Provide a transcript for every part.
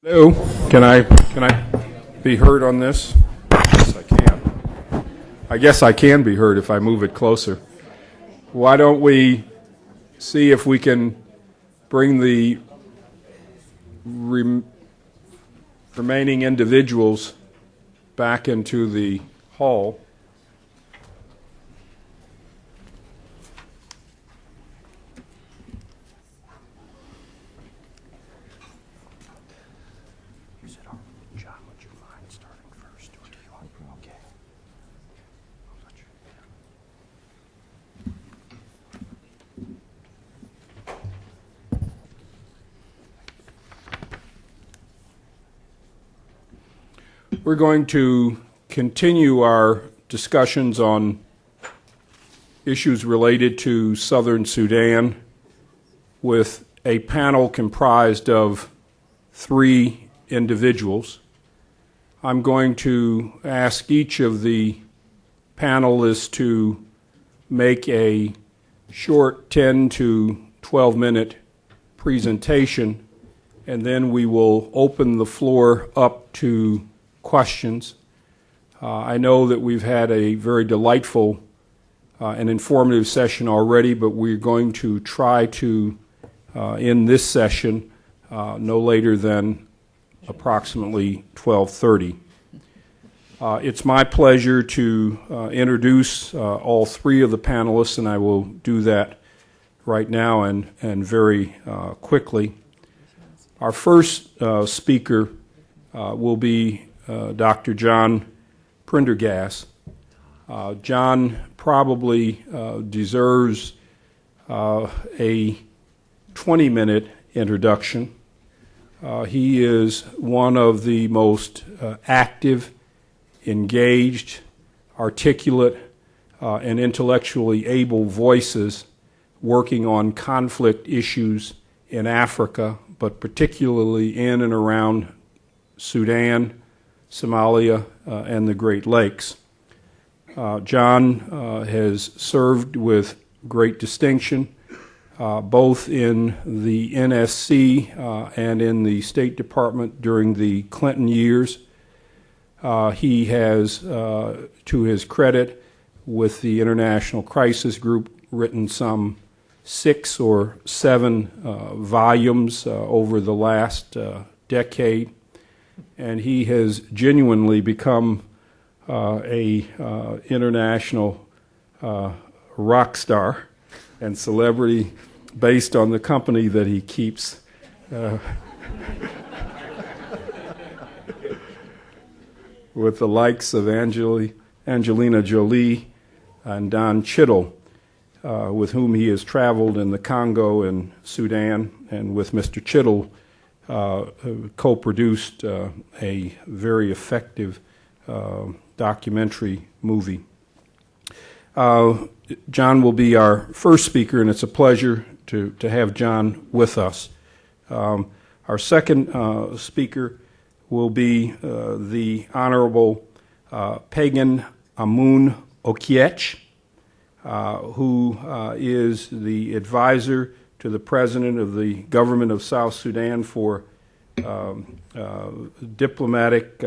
Hello, can I be heard on this? Yes, I can. I guess I can be heard if I move it closer. Why don't we see if we can bring the remaining individuals back into the hall. We're going to continue our discussions on issues related to Southern Sudan with a panel comprised of 3 individuals. I'm going to ask each of the panelists to make a short 10 to 12-minute presentation, and then we will open the floor up to questions. I know that we've had a very delightful and informative session already, but we're going to try to end this session no later than approximately 12:30. It's my pleasure to introduce all 3 of the panelists, and I will do that right now and very quickly. Our first speaker will be Dr. John Prendergast. John probably deserves a 20-minute introduction. He is one of the most active, engaged, articulate, and intellectually able voices working on conflict issues in Africa, but particularly in and around Sudan, Somalia, and the Great Lakes. John has served with great distinction both in the NSC and in the State Department during the Clinton years. He has, to his credit, with the International Crisis Group, written some 6 or 7 volumes over the last decade. And he has genuinely become a international rock star and celebrity based on the company that he keeps. With the likes of Angelina Jolie and Don Cheadle, with whom he has traveled in the Congo and Sudan, and with Mr. Cheadle co-produced a very effective documentary movie. John will be our first speaker, and it's a pleasure to have John with us. Our second speaker will be the Honorable Pagan Amun Okiech, who is the advisor to the President of the Government of South Sudan for diplomatic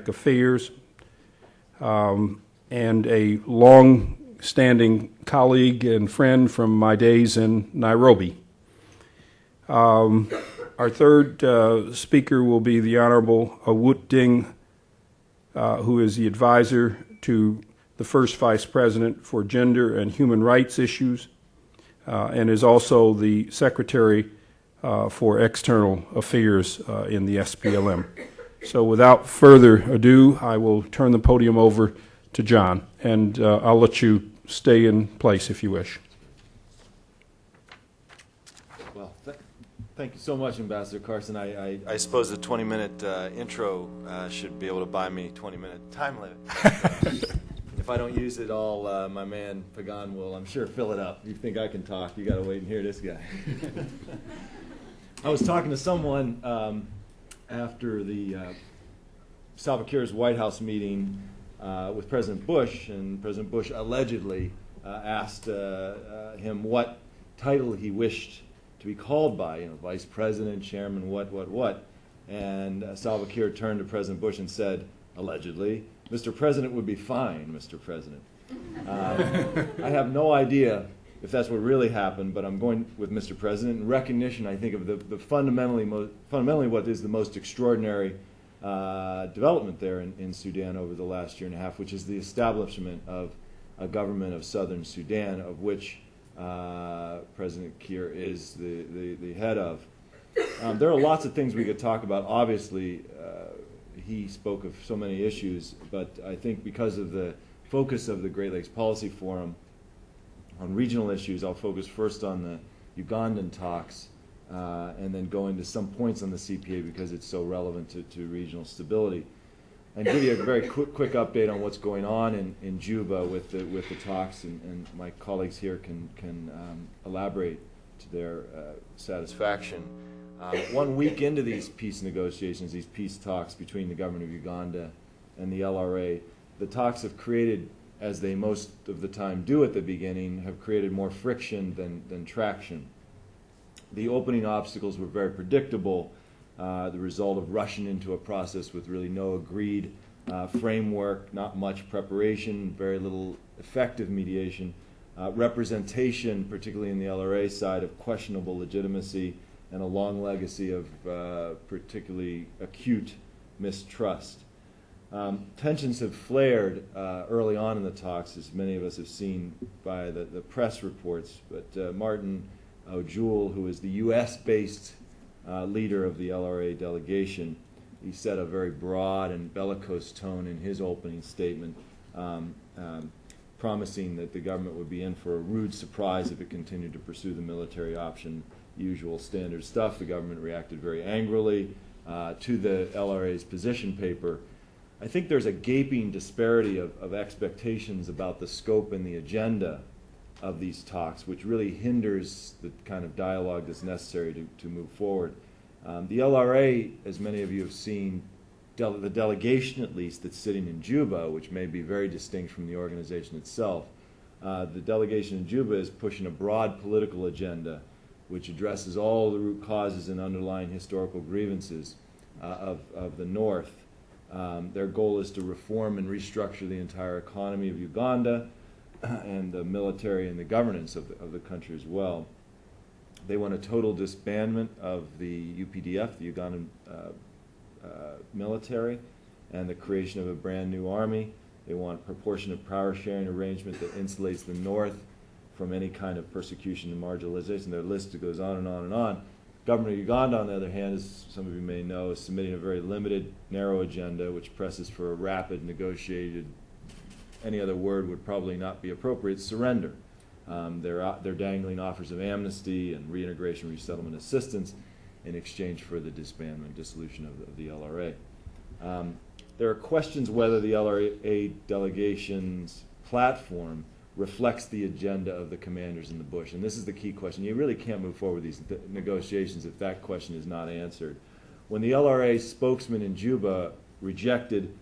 affairs, and a long-standing colleague and friend from my days in Nairobi. Our third speaker will be the Honorable Awut Ding, who is the advisor to the First Vice President for Gender and Human Rights Issues, and is also the Secretary for External Affairs in the SPLM. So without further ado, I will turn the podium over to John, and I'll let you stay in place if you wish. Well, thank you so much, Ambassador Carson. I suppose the 20-minute intro should be able to buy me 20-minute time limit. If I don't use it all, my man Pagan will, I'm sure, fill it up. You think I can talk, you got to wait and hear this guy. I was talking to someone after the Salva Kiir's White House meeting with President Bush, and President Bush allegedly asked him what title he wished to be called by, vice president, chairman, what. And Salva Kiir turned to President Bush and said, allegedly, "Mr. President would be fine, Mr. President." I have no idea if that's what really happened, but I'm going with Mr. President in recognition, I think, of the fundamentally what is the most extraordinary development there in Sudan over the last year and a half, which is the establishment of a government of southern Sudan, of which President Kiir is the head of. There are lots of things we could talk about. Obviously, he spoke of so many issues, but I think because of the focus of the Great Lakes Policy Forum on regional issues, I'll focus first on the Ugandan talks and then go into some points on the CPA because it's so relevant to regional stability. And give you a very quick update on what's going on in Juba with the talks, and my colleagues here can elaborate to their satisfaction. 1 week into these peace negotiations, these peace talks between the government of Uganda and the LRA, the talks have created, as they most of the time do at the beginning, have created more friction than traction. The opening obstacles were very predictable, the result of rushing into a process with really no agreed framework, not much preparation, very little effective mediation, representation, particularly in the LRA side, of questionable legitimacy, and a long legacy of particularly acute mistrust. Tensions have flared early on in the talks, as many of us have seen by the press reports, but Martin O'Jewell, who is the U.S.-based leader of the LRA delegation, he set a very broad and bellicose tone in his opening statement, promising that the government would be in for a rude surprise if it continued to pursue the military option. Usual standard stuff. The government reacted very angrily to the LRA's position paper. I think there's a gaping disparity of expectations about the scope and the agenda of these talks, which really hinders the kind of dialogue that's necessary to move forward. The LRA, as many of you have seen, the delegation at least that's sitting in Juba, which may be very distinct from the organization itself, the delegation in Juba is pushing a broad political agenda which addresses all the root causes and underlying historical grievances of the North. Their goal is to reform and restructure the entire economy of Uganda and the military and the governance of the country as well. They want a total disbandment of the UPDF, the Ugandan military, and the creation of a brand new army. They want proportionate power sharing arrangement that insulates the North from any kind of persecution and marginalization. Their list goes on and on and on. Government of Uganda, on the other hand, as some of you may know, is submitting a very limited, narrow agenda which presses for a rapid, negotiated, any other word would probably not be appropriate, surrender. They're dangling offers of amnesty and reintegration, resettlement assistance in exchange for the disbandment, dissolution of the LRA. There are questions whether the LRA delegation's platform reflects the agenda of the commanders in the bush. And this is the key question. You really can't move forward with these negotiations if that question is not answered. When the LRA spokesman in Juba rejected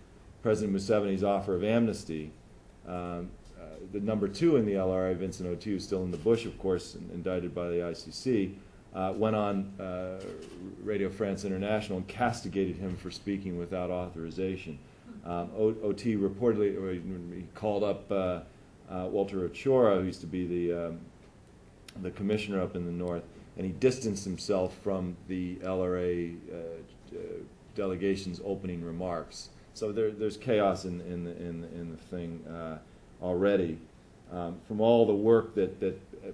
President Museveni's offer of amnesty, the number two in the LRA, Vincent Oti, who's still in the bush, of course, indicted by the ICC, went on Radio France International and castigated him for speaking without authorization. Oti reportedly he called up Walter Ochora, who used to be the commissioner up in the north, and he distanced himself from the LRA delegation's opening remarks. So there's chaos in the thing already. From all the work that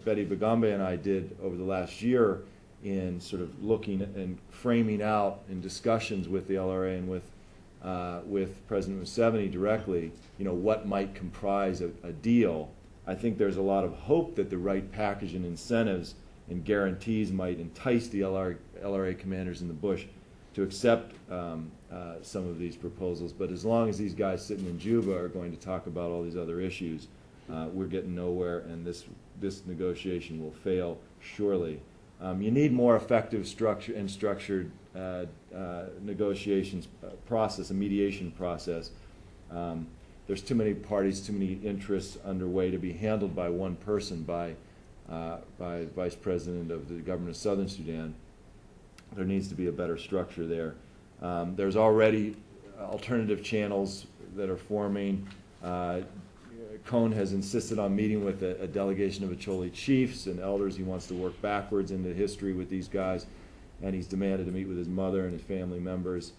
Betty Bigambe and I did over the last year in sort of looking and framing out in discussions with the LRA and with President Museveni directly, what might comprise a deal, I think there's a lot of hope that the right package and incentives and guarantees might entice the LRA commanders in the bush to accept some of these proposals. But as long as these guys sitting in Juba are going to talk about all these other issues, we're getting nowhere, and this negotiation will fail surely. You need more effective structured negotiations process, a mediation process. There's too many parties, too many interests underway to be handled by one person, by Vice President of the government of Southern Sudan. There needs to be a better structure there. There's already alternative channels that are forming. Cone has insisted on meeting with a delegation of Acholi chiefs and elders. He wants to work backwards into history with these guys, and he's demanded to meet with his mother and his family members.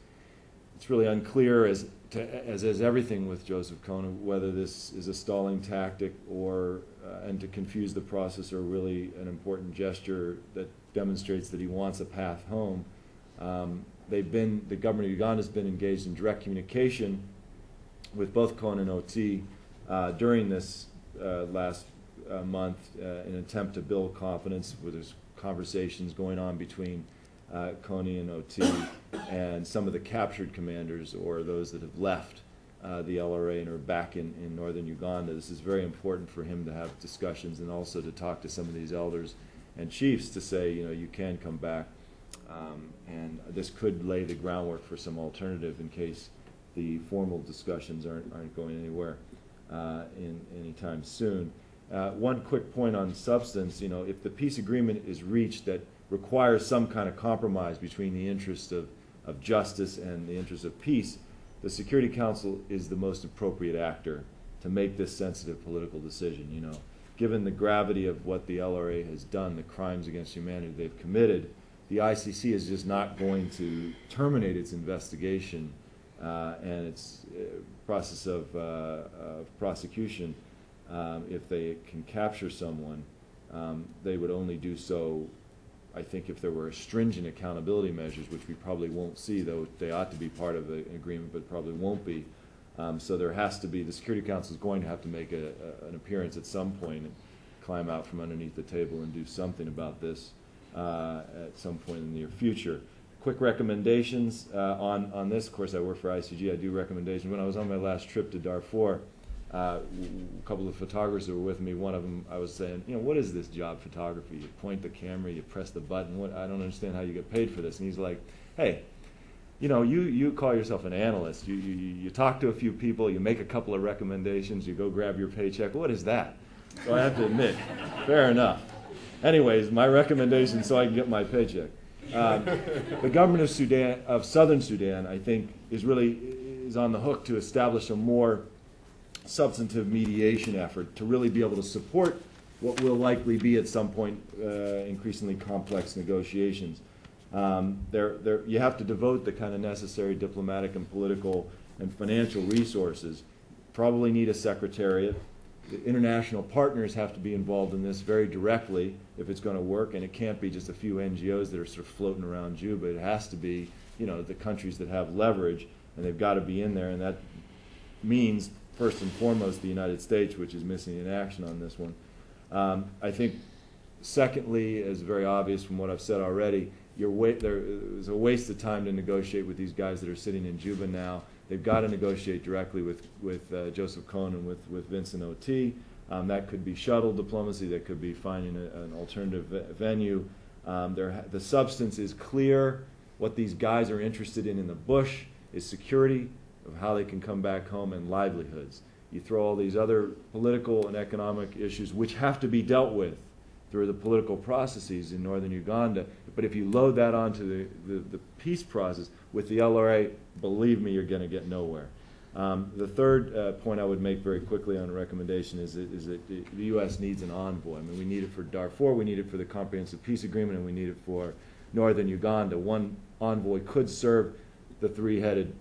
It's really unclear, as is everything with Joseph Cone, whether this is a stalling tactic or and to confuse the process, or really an important gesture that demonstrates that he wants a path home. The government of Uganda has been engaged in direct communication with both Cone and OT during this last month in an attempt to build confidence, where there's conversations going on between Kony and OT and some of the captured commanders, or those that have left the LRA and are back in northern Uganda. This is very important for him to have discussions, and also to talk to some of these elders and chiefs to say, you know, you can come back. And this could lay the groundwork for some alternative in case the formal discussions aren't going anywhere anytime soon. One quick point on substance, you know, if the peace agreement is reached that requires some kind of compromise between the interests of justice and the interests of peace, the Security Council is the most appropriate actor to make this sensitive political decision. You know, given the gravity of what the LRA has done, the crimes against humanity they've committed, the ICC is just not going to terminate its investigation and its process of prosecution. If they can capture someone, they would only do so, I think, if there were stringent accountability measures, which we probably won't see, though they ought to be part of the agreement, but probably won't be. So there has to be, the Security Council is going to have to make an appearance at some point and climb out from underneath the table and do something about this at some point in the near future. Quick recommendations on this. Of course, I work for ICG. I do recommendations. When I was on my last trip to Darfur, a couple of photographers that were with me, one of them, I was saying, you know, what is this job, photography? You point the camera, you press the button. I don't understand how you get paid for this. And he's like, hey, you know, you call yourself an analyst. You talk to a few people, you make a couple of recommendations, you go grab your paycheck. What is that? So I have to admit, fair enough. Anyways, my recommendation so I can get my paycheck. The government of Sudan, of southern Sudan, I think, is on the hook to establish a more substantive mediation effort to really be able to support what will likely be at some point increasingly complex negotiations. You have to devote the kind of necessary diplomatic and political and financial resources. Probably need a secretariat. The international partners have to be involved in this very directly if it's going to work, and it can't be just a few NGOs that are sort of floating around Juba. It has to be, you know, the countries that have leverage, and they've got to be in there, and that means first and foremost the United States, which is missing in action on this one. I think, secondly, as very obvious from what I've said already, there's a waste of time to negotiate with these guys that are sitting in Juba now. They've got to negotiate directly with Joseph Cone and with Vincent O.T. That could be shuttle diplomacy. That could be finding an alternative venue. The substance is clear. What these guys are interested in the bush is security, of how they can come back home, and livelihoods. You throw all these other political and economic issues, which have to be dealt with through the political processes in northern Uganda, but if you load that onto the peace process with the LRA, believe me, you're going to get nowhere. The third point I would make very quickly on a recommendation is that the U.S. needs an envoy. I mean, we need it for Darfur, we need it for the Comprehensive Peace Agreement, and we need it for northern Uganda. One envoy could serve the three-headed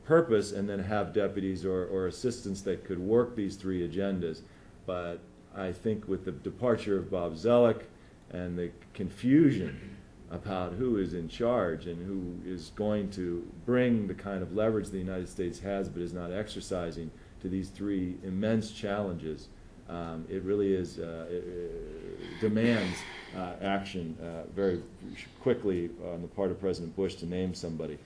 purpose and then have deputies or assistants that could work these three agendas. But I think with the departure of Bob Zoellick and the confusion about who is in charge and who is going to bring the kind of leverage the United States has but is not exercising to these three immense challenges, it really is demands action very quickly on the part of President Bush to name somebody.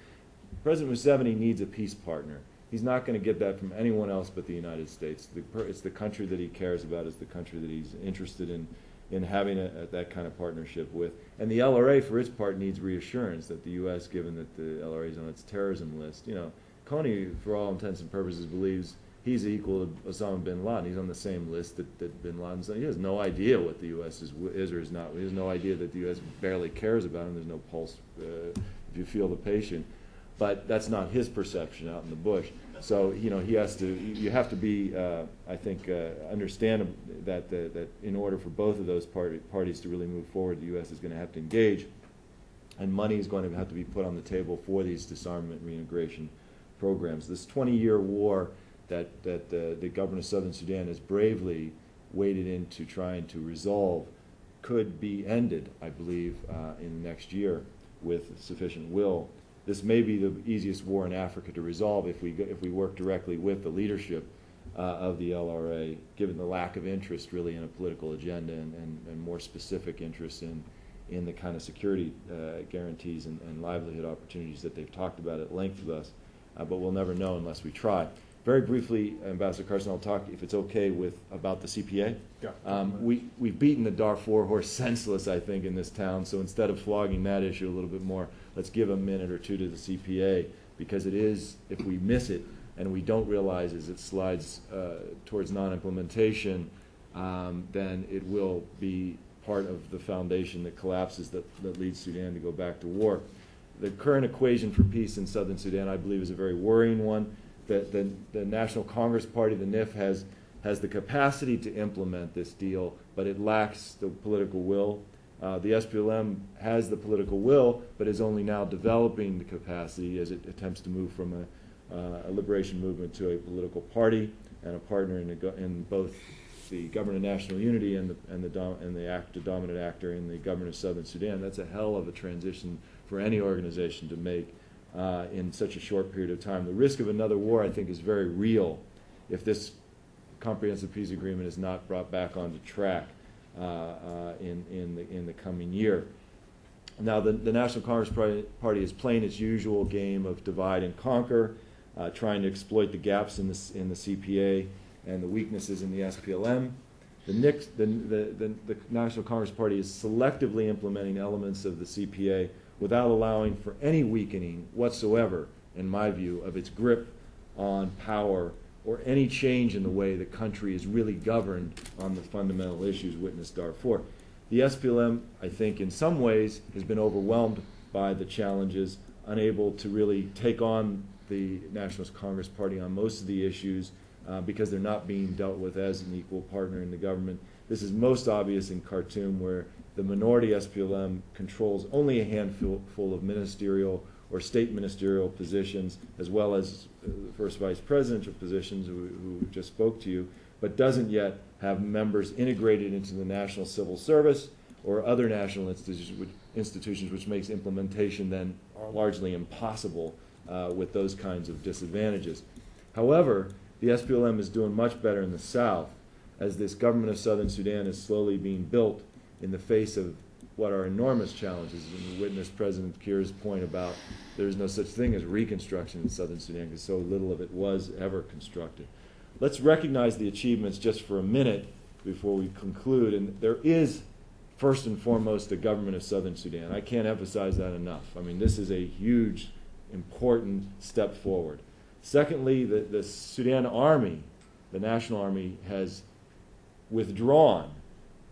President Museveni needs a peace partner. He's not going to get that from anyone else but the United States. It's the country that he cares about. It's the country that he's interested in having that kind of partnership with. And the LRA, for its part, needs reassurance that the U.S., given that the LRA is on its terrorism list, you know, Kony, for all intents and purposes, believes he's equal to Osama bin Laden. He's on the same list that bin Laden's on. He has no idea what the U.S. is or is not. He has no idea that the U.S. barely cares about him. There's no pulse if you feel the patient. but that's not his perception out in the bush. So you know, you have to be, I think, understand that in order for both of those parties to really move forward, the U.S. is going to have to engage, and money is going to have to be put on the table for these disarmament reintegration programs. This 20-year war that the government of Southern Sudan has bravely waded into trying to resolve could be ended, I believe, in the next year with sufficient will. This may be the easiest war in Africa to resolve if we work directly with the leadership of the LRA, given the lack of interest really in a political agenda and more specific interest in the kind of security guarantees and livelihood opportunities that they've talked about at length with us. But we'll never know unless we try. Very briefly, Ambassador Carson, I'll talk, if it's okay, about the CPA. Yeah. We've beaten the Darfur horse senseless, I think, in this town. So instead of flogging that issue a little bit more, let's give a minute or two to the CPA, because it is, if we miss it and we don't realize as it slides towards non-implementation, then it will be part of the foundation that collapses that leads Sudan to go back to war. The current equation for peace in Southern Sudan, I believe, is a very worrying one. The National Congress Party, the NIF, has the capacity to implement this deal, but it lacks the political will. The SPLM has the political will, but is only now developing the capacity as it attempts to move from a liberation movement to a political party and a partner in both the government of national unity and the dominant actor in the government of Southern Sudan. That's a hell of a transition for any organization to make in such a short period of time. The risk of another war, I think, is very real if this comprehensive peace agreement is not brought back onto track in the coming year. Now, the National Congress Party is playing its usual game of divide and conquer, trying to exploit the gaps in the CPA and the weaknesses in the SPLM. The National Congress Party is selectively implementing elements of the CPA without allowing for any weakening whatsoever, in my view, of its grip on power or any change in the way the country is really governed on the fundamental issues witnessed Darfur. The SPLM, I think, in some ways has been overwhelmed by the challenges, unable to really take on the National Congress Party on most of the issues because they're not being dealt with as an equal partner in the government. This is most obvious in Khartoum, where the minority SPLM controls only a handful of ministerial or state ministerial positions, as well as first vice presidential positions, who just spoke to you, but doesn't yet have members integrated into the national civil service or other national institutions, which makes implementation then largely impossible with those kinds of disadvantages. However, the SPLM is doing much better in the south, as this government of Southern Sudan is slowly being built in the face of what are enormous challenges. And we witnessed President Kiir's point about there's no such thing as reconstruction in Southern Sudan because so little of it was ever constructed. Let's recognize the achievements just for a minute before we conclude. And there is, first and foremost, the government of Southern Sudan. I can't emphasize that enough. I mean, this is a huge, important step forward. Secondly, the Sudan Army, the National Army, has withdrawn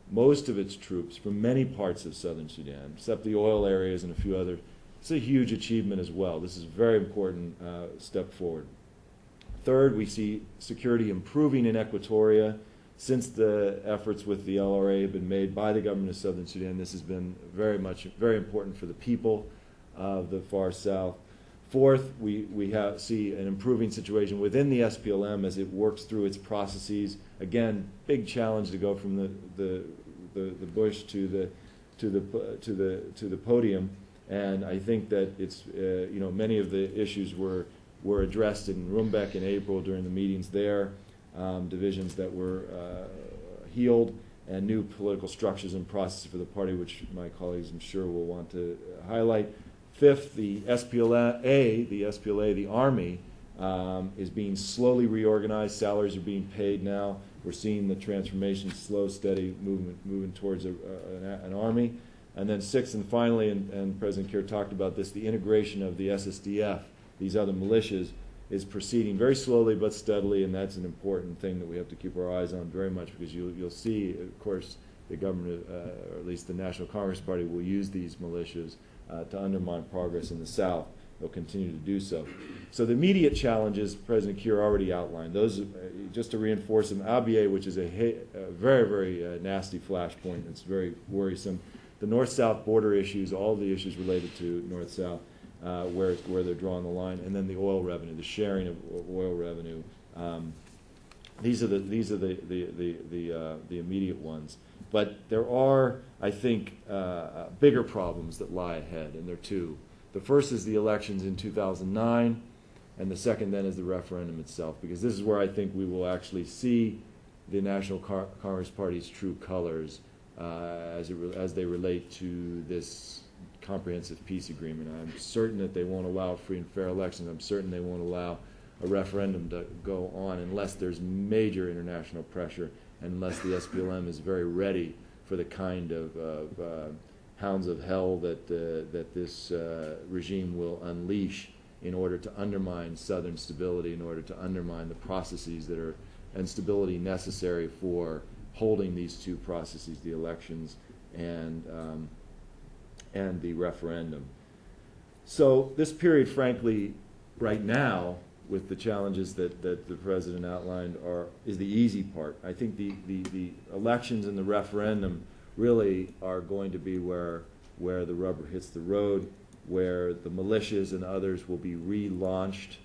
most of its troops from many parts of Southern Sudan, except the oil areas and a few others. It's a huge achievement as well. This is a very important step forward. Third, we see security improving in Equatoria. Since the efforts with the LRA have been made by the government of Southern Sudan, this has been very important for the people of the far south. Fourth, we see an improving situation within the SPLM as it works through its processes. Again, big challenge to go from the bush to the podium, and I think that it's many of the issues were addressed in Rumbek in April during the meetings there, divisions that were healed, and new political structures and processes for the party, which my colleagues I'm sure will want to highlight. Fifth, the SPLA, the Army, is being slowly reorganized. Salaries are being paid now. We're seeing the transformation, slow, steady moving towards an army. And then sixth and finally, and President Kiir talked about this, the integration of the SSDF, these other militias, is proceeding very slowly but steadily, and that's an important thing that we have to keep our eyes on very much, because you'll see, of course, the government, or at least the National Congress Party, will use these militias to undermine progress in the South. they'll continue to do so. So the immediate challenges President Kiir already outlined. Those, just to reinforce them, Abyei, which is a very, very nasty flashpoint. It's very worrisome. The north-south border issues, all the issues related to north-south, where they're drawing the line, and then the oil revenue, the sharing of oil revenue. These are the immediate ones. But there are, I think, bigger problems that lie ahead, and there are two. The first is the elections in 2009, and the second then is the referendum itself, because this is where I think we will actually see the National Congress Party's true colors as they relate to this comprehensive peace agreement. I'm certain that they won't allow free and fair elections. I'm certain they won't allow a referendum to go on unless there's major international pressure, unless the SPLM is very ready for the kind of hounds of hell that this regime will unleash in order to undermine Southern stability, in order to undermine the processes that are and stability necessary for holding these two processes, the elections and the referendum. So this period, frankly, right now, with the challenges that the President outlined, is the easy part. I think the elections and the referendum really are going to be where the rubber hits the road, where the militias and others will be relaunched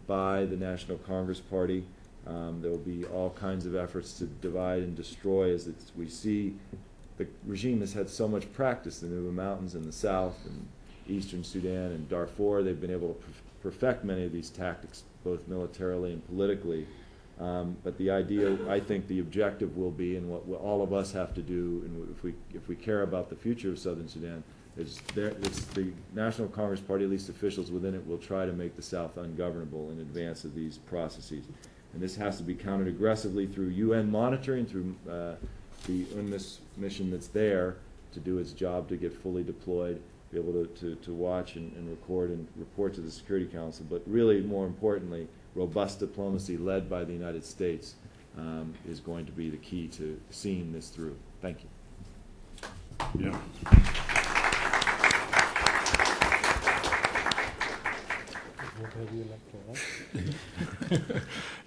by the National Congress Party. There will be all kinds of efforts to divide and destroy, as we see the regime has had so much practice in the Nuba Mountains in the south and eastern Sudan and Darfur. They've been able to perfect many of these tactics, both militarily and politically. But the idea, I think the objective will be, and what all of us have to do, and if we care about the future of Southern Sudan, it's the National Congress Party, at least officials within it, will try to make the South ungovernable in advance of these processes. And this has to be countered aggressively through UN monitoring, through the UNMISS mission that's there to do its job to get fully deployed, be able to watch and record and report to the Security Council. But really, more importantly, robust diplomacy led by the United States is going to be the key to seeing this through. Thank you. Yeah.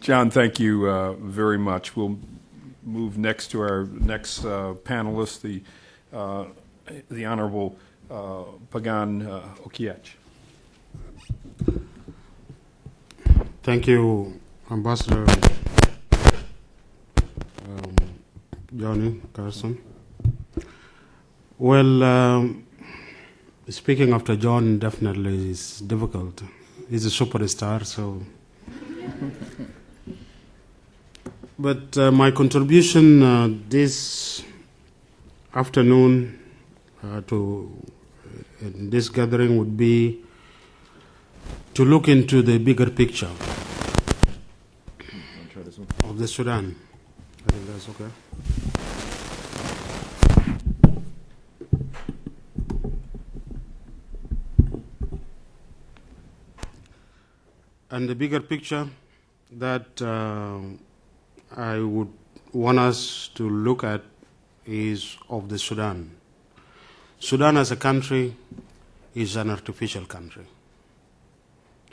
John, thank you very much. We'll move next to our next panelist, the Honorable Pagan Okiech. Thank you, Ambassador Johnny Carson. Well, speaking after John definitely is difficult. He's a superstar, so. But my contribution this afternoon to this gathering would be to look into the bigger picture of the Sudan. I think that's okay. And the bigger picture that I would want us to look at is of the Sudan. Sudan as a country is an artificial country.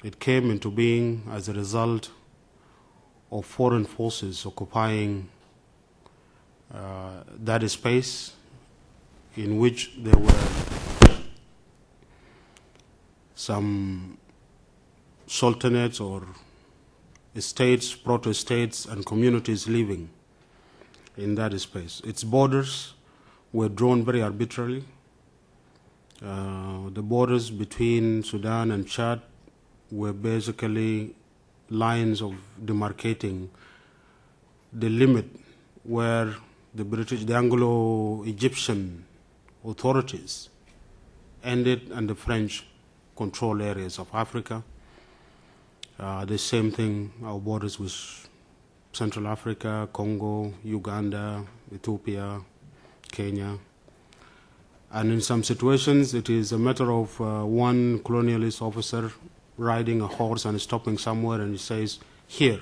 It came into being as a result of foreign forces occupying that space in which there were some sultanates or states, proto-states, and communities living in that space. Its borders were drawn very arbitrarily. The borders between Sudan and Chad were basically lines of demarcating the limit where the Anglo-Egyptian authorities ended and the French control areas of Africa. The same thing, our borders with Central Africa, Congo, Uganda, Ethiopia, Kenya. And in some situations, it is a matter of one colonialist officer riding a horse and stopping somewhere and he says, here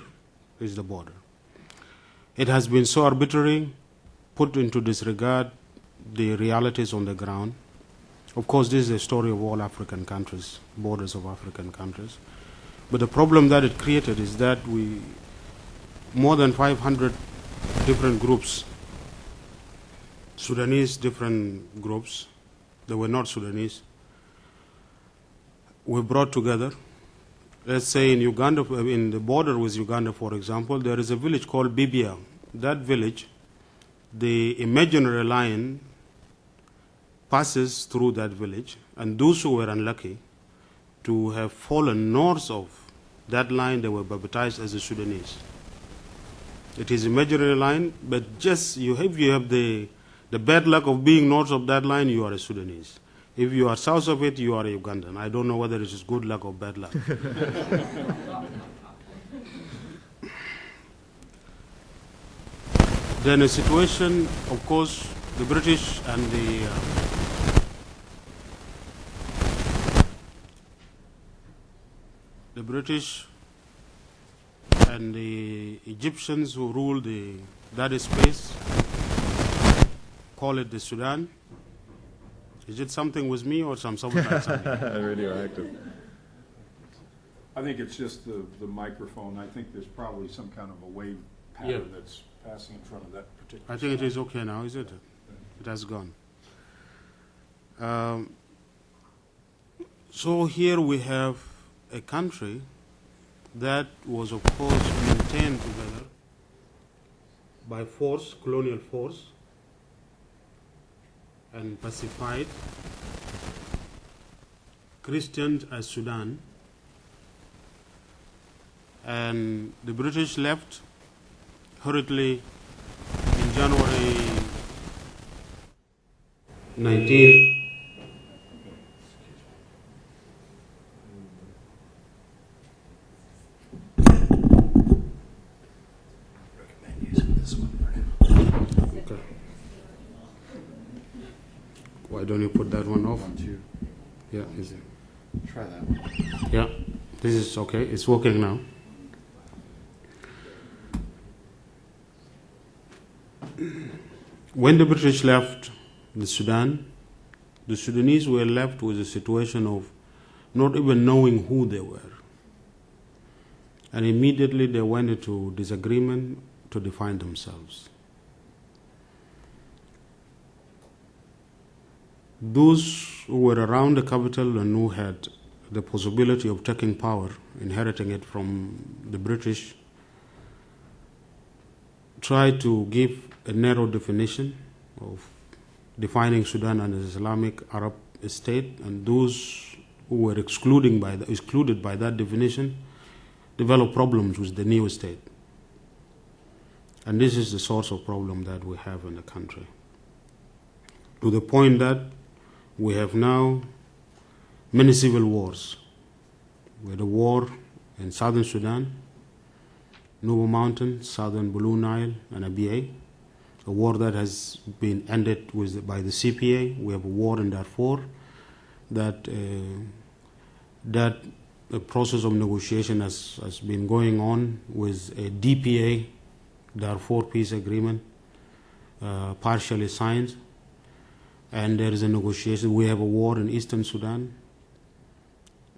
is the border. It has been so arbitrary, put into disregard the realities on the ground. Of course, this is a story of all African countries, borders of African countries. But the problem that it created is that more than 500 different groups, Sudanese different groups, that were not Sudanese, were brought together. Let's say in Uganda, in the border with Uganda, for example, there is a village called Bibia. That village, the imaginary line passes through that village, and those who were unlucky to have fallen north of that line, they were baptized as the Sudanese. It is imaginary line, but just if you have the bad luck of being north of that line, you are a Sudanese. If you are south of it, you are a Ugandan. I don't know whether it is good luck or bad luck. Then a situation, of course, the British and the Egyptians who ruled that space call it the Sudan. Is it something with me or some sabotage? Radioactive. I think it's just the microphone. I think there's probably some kind of a wave pattern that's passing in front of that particular I think it is okay now, is it? It has gone. So here we have a country that was, of course, maintained together by force, colonial force, and pacified. Christians as Sudan, and the British left hurriedly in January 19. Okay. Why don't you put that one off? Yeah, is it? Try that one. Yeah, this is okay. It's working now. When the British left the Sudan, the Sudanese were left with a situation of not even knowing who they were. And immediately they went into disagreement to define themselves. Those who were around the capital and who had the possibility of taking power, inheriting it from the British, tried to give a narrow definition of defining Sudan as an Islamic Arab state, and those who were excluded by that definition developed problems with the new state. And this is the source of problem that we have in the country, to the point that we have now many civil wars. We had a war in southern Sudan, Nuba Mountain, southern Blue Nile, and Abyei, a war that has been ended by the CPA. We have a war in Darfur that the process of negotiation has been going on with a DPA, Darfur Peace Agreement, partially signed, and there is a negotiation. We have a war in eastern Sudan,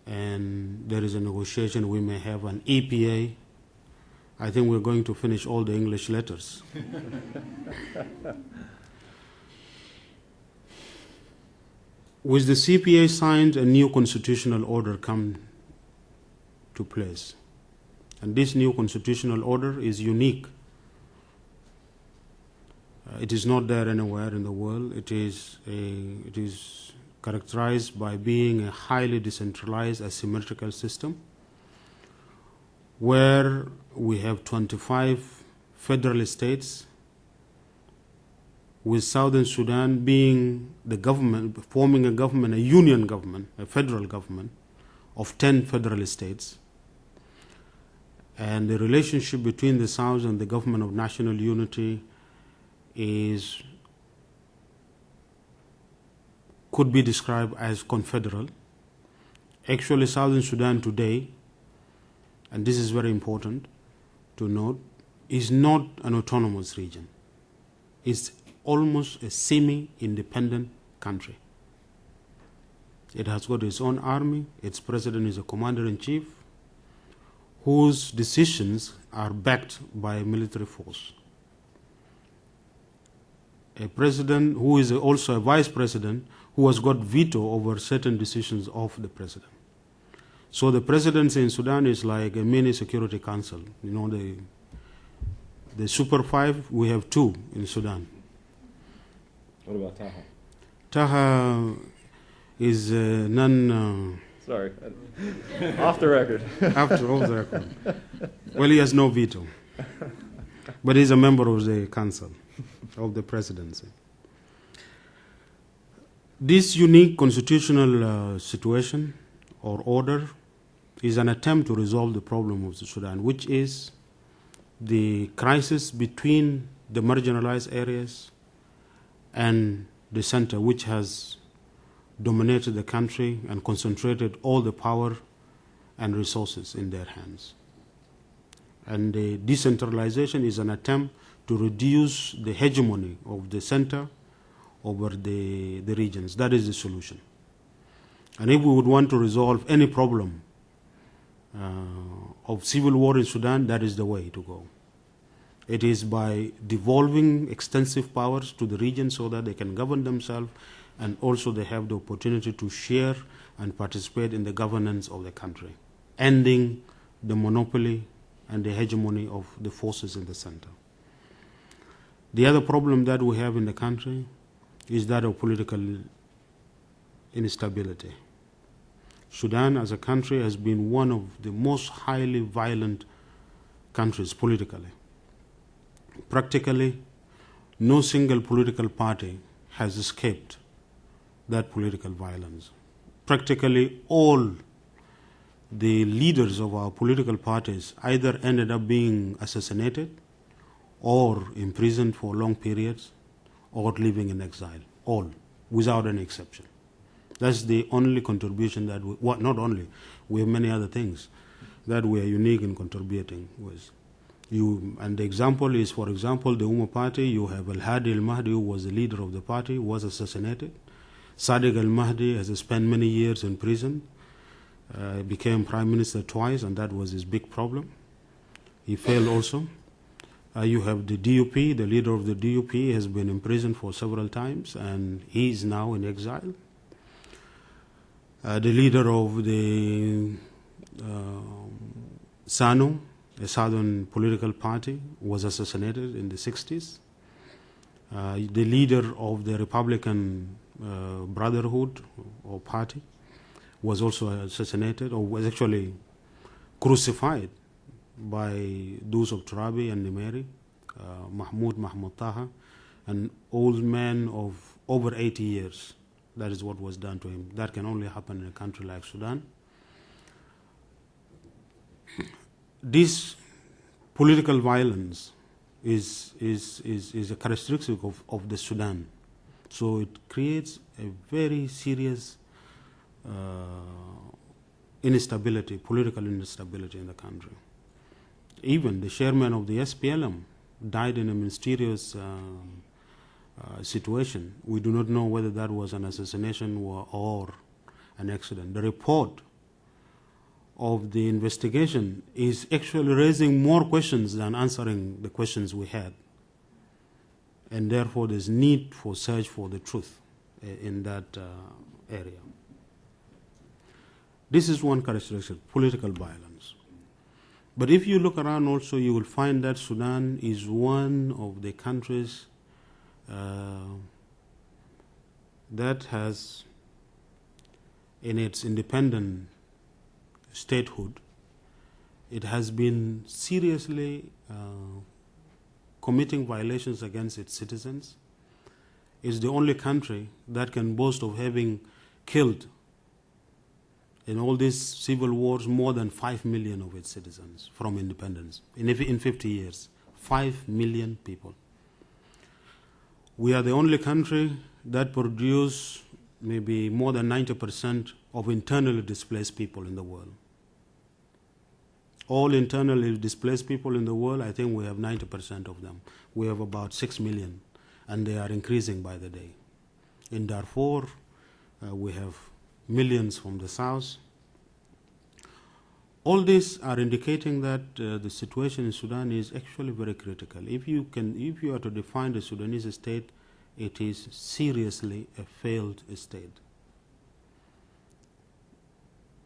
and there is a negotiation. We may have an EPA. I think we're going to finish all the English letters. With the CPA signed, a new constitutional order come to place. And this new constitutional order is unique. It is not there anywhere in the world. It is characterized by being a highly decentralized, asymmetrical system, where we have 25 federal states, with southern Sudan being the government, forming a government, a union government, a federal government of 10 federal states. And the relationship between the South and the government of national unity could be described as confederal. Actually, southern Sudan today, and this is very important to note, is not an autonomous region. It's almost a semi-independent country. It has got its own army. Its president is a commander-in-chief whose decisions are backed by a military force. A president who is also a vice president who has got veto over certain decisions of the president. So the presidency in Sudan is like a mini security council. You know, the Super Five, we have two in Sudan. What about Taha? Taha is none... Sorry, off the record. Off the record. Well, he has no veto. But he's a member of the council, of the presidency. This unique constitutional situation or order is an attempt to resolve the problem of the Sudan, which is the crisis between the marginalized areas and the center, which has dominated the country and concentrated all the power and resources in their hands. And the decentralization is an attempt to reduce the hegemony of the center over the regions. That is the solution. And if we would want to resolve any problem of civil war in Sudan, that is the way to go. It is by devolving extensive powers to the region so that they can govern themselves, and also they have the opportunity to share and participate in the governance of the country, ending the monopoly and the hegemony of the forces in the center. The other problem that we have in the country is that of political instability. Sudan as a country has been one of the most highly violent countries politically. Practically, no single political party has escaped that political violence. Practically all the leaders of our political parties either ended up being assassinated or imprisoned for long periods or living in exile, all, without any exception. That's the only contribution that we, well, not only, we have many other things that we are unique in contributing with. And the example is, for example, the Umma party, you have Al-Hadi al-Mahdi, who was the leader of the party, was assassinated. Sadiq al-Mahdi has spent many years in prison, became prime minister twice, and that was his big problem. He failed also. You have the DUP, the leader of the DUP has been in prison for several times, and he is now in exile. The leader of the SANU, a southern political party, was assassinated in the 60s. The leader of the Republican Brotherhood or party was also assassinated, or was actually crucified by those of Turabi and Nimeri, Mahmoud Taha, an old man of over 80 years. That is what was done to him. That can only happen in a country like Sudan. This political violence is a characteristic of the Sudan. So it creates a very serious instability, political instability in the country. Even the chairman of the SPLM died in a mysterious situation. We do not know whether that was an assassination or an accident. The report of the investigation is actually raising more questions than answering the questions we had. And therefore there's need for search for the truth in that area. This is one characteristic, political violence. But if you look around also, you will find that Sudan is one of the countries that has, in its independent statehood, it has been seriously committing violations against its citizens. It's the only country that can boast of having killed in all these civil wars more than 5 million of its citizens from independence in 50 years. 5 million people. We are the only country that produce maybe more than 90% of internally displaced people in the world. All internally displaced people in the world, I think we have 90% of them. We have about 6 million, and they are increasing by the day. In Darfur, we have millions from the south. All these are indicating that the situation in Sudan is actually very critical. If you are to define the Sudanese state, it is seriously a failed state.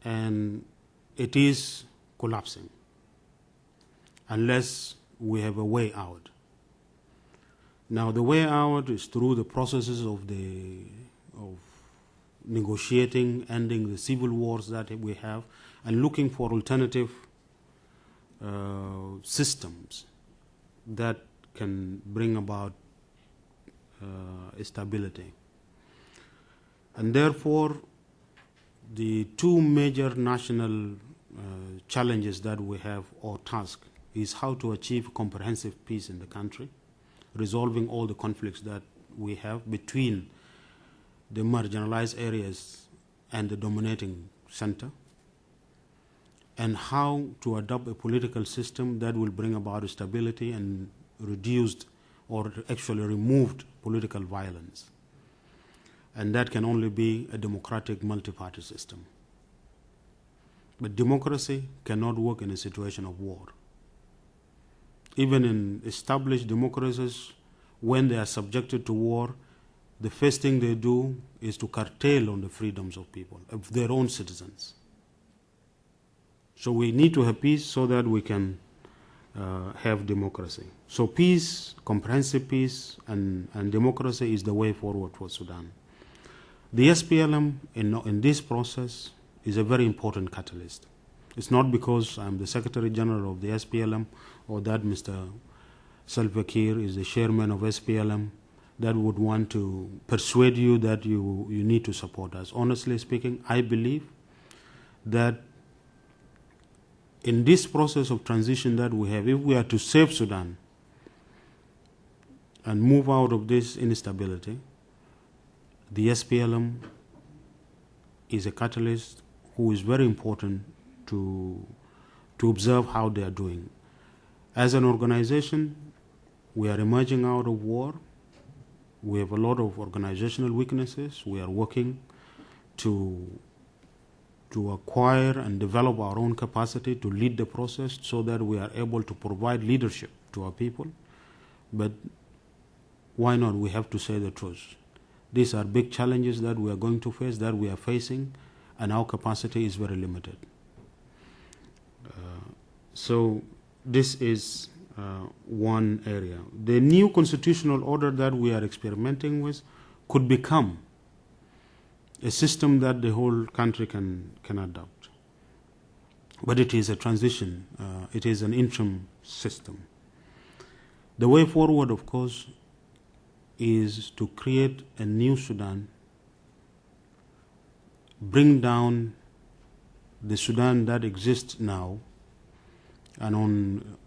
And it is collapsing unless we have a way out. Now, the way out is through the processes of negotiating, ending the civil wars that we have, and looking for alternative systems that can bring about stability. And therefore, the two major national challenges that we have, or task, is how to achieve comprehensive peace in the country, resolving all the conflicts that we have between the marginalized areas and the dominating center, and how to adopt a political system that will bring about stability and reduced or actually removed political violence. And that can only be a democratic multi-party system. But democracy cannot work in a situation of war. Even in established democracies, when they are subjected to war, the first thing they do is to curtail on the freedoms of people, of their own citizens. So we need to have peace so that we can have democracy. So peace, comprehensive peace, and democracy is the way forward for Sudan. The SPLM in this process is a very important catalyst. It's not because I'm the Secretary General of the SPLM or that Mr. Salva Kiir is the chairman of SPLM that would want to persuade you that you need to support us. Honestly speaking, I believe that in this process of transition that we have, if we are to save Sudan and move out of this instability, the SPLM is a catalyst who is very important to observe how they are doing. As an organization, we are emerging out of war. We have a lot of organizational weaknesses. We are working to acquire and develop our own capacity to lead the process so that we are able to provide leadership to our people. But why not? We have to say the truth. These are big challenges that we are going to face, that we are facing, and our capacity is very limited. So this is one area. The new constitutional order that we are experimenting with could become a system that the whole country can adopt. But it is a transition. It is an interim system. The way forward, of course, is to create a new Sudan, bring down the Sudan that exists now, and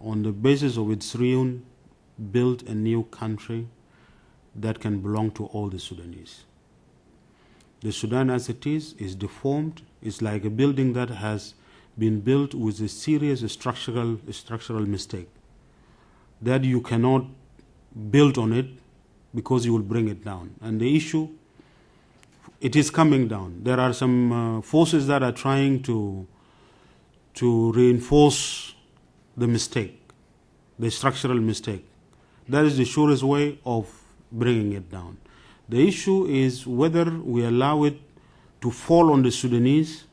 on the basis of its ruin, build a new country that can belong to all the Sudanese. The Sudan as it is deformed. It's like a building that has been built with a serious structural mistake that you cannot build on it because you will bring it down. And the issue, it is coming down. There are some forces that are trying to reinforce the mistake, the structural mistake. That is the surest way of bringing it down. The issue is whether we allow it to fall on the Sudanese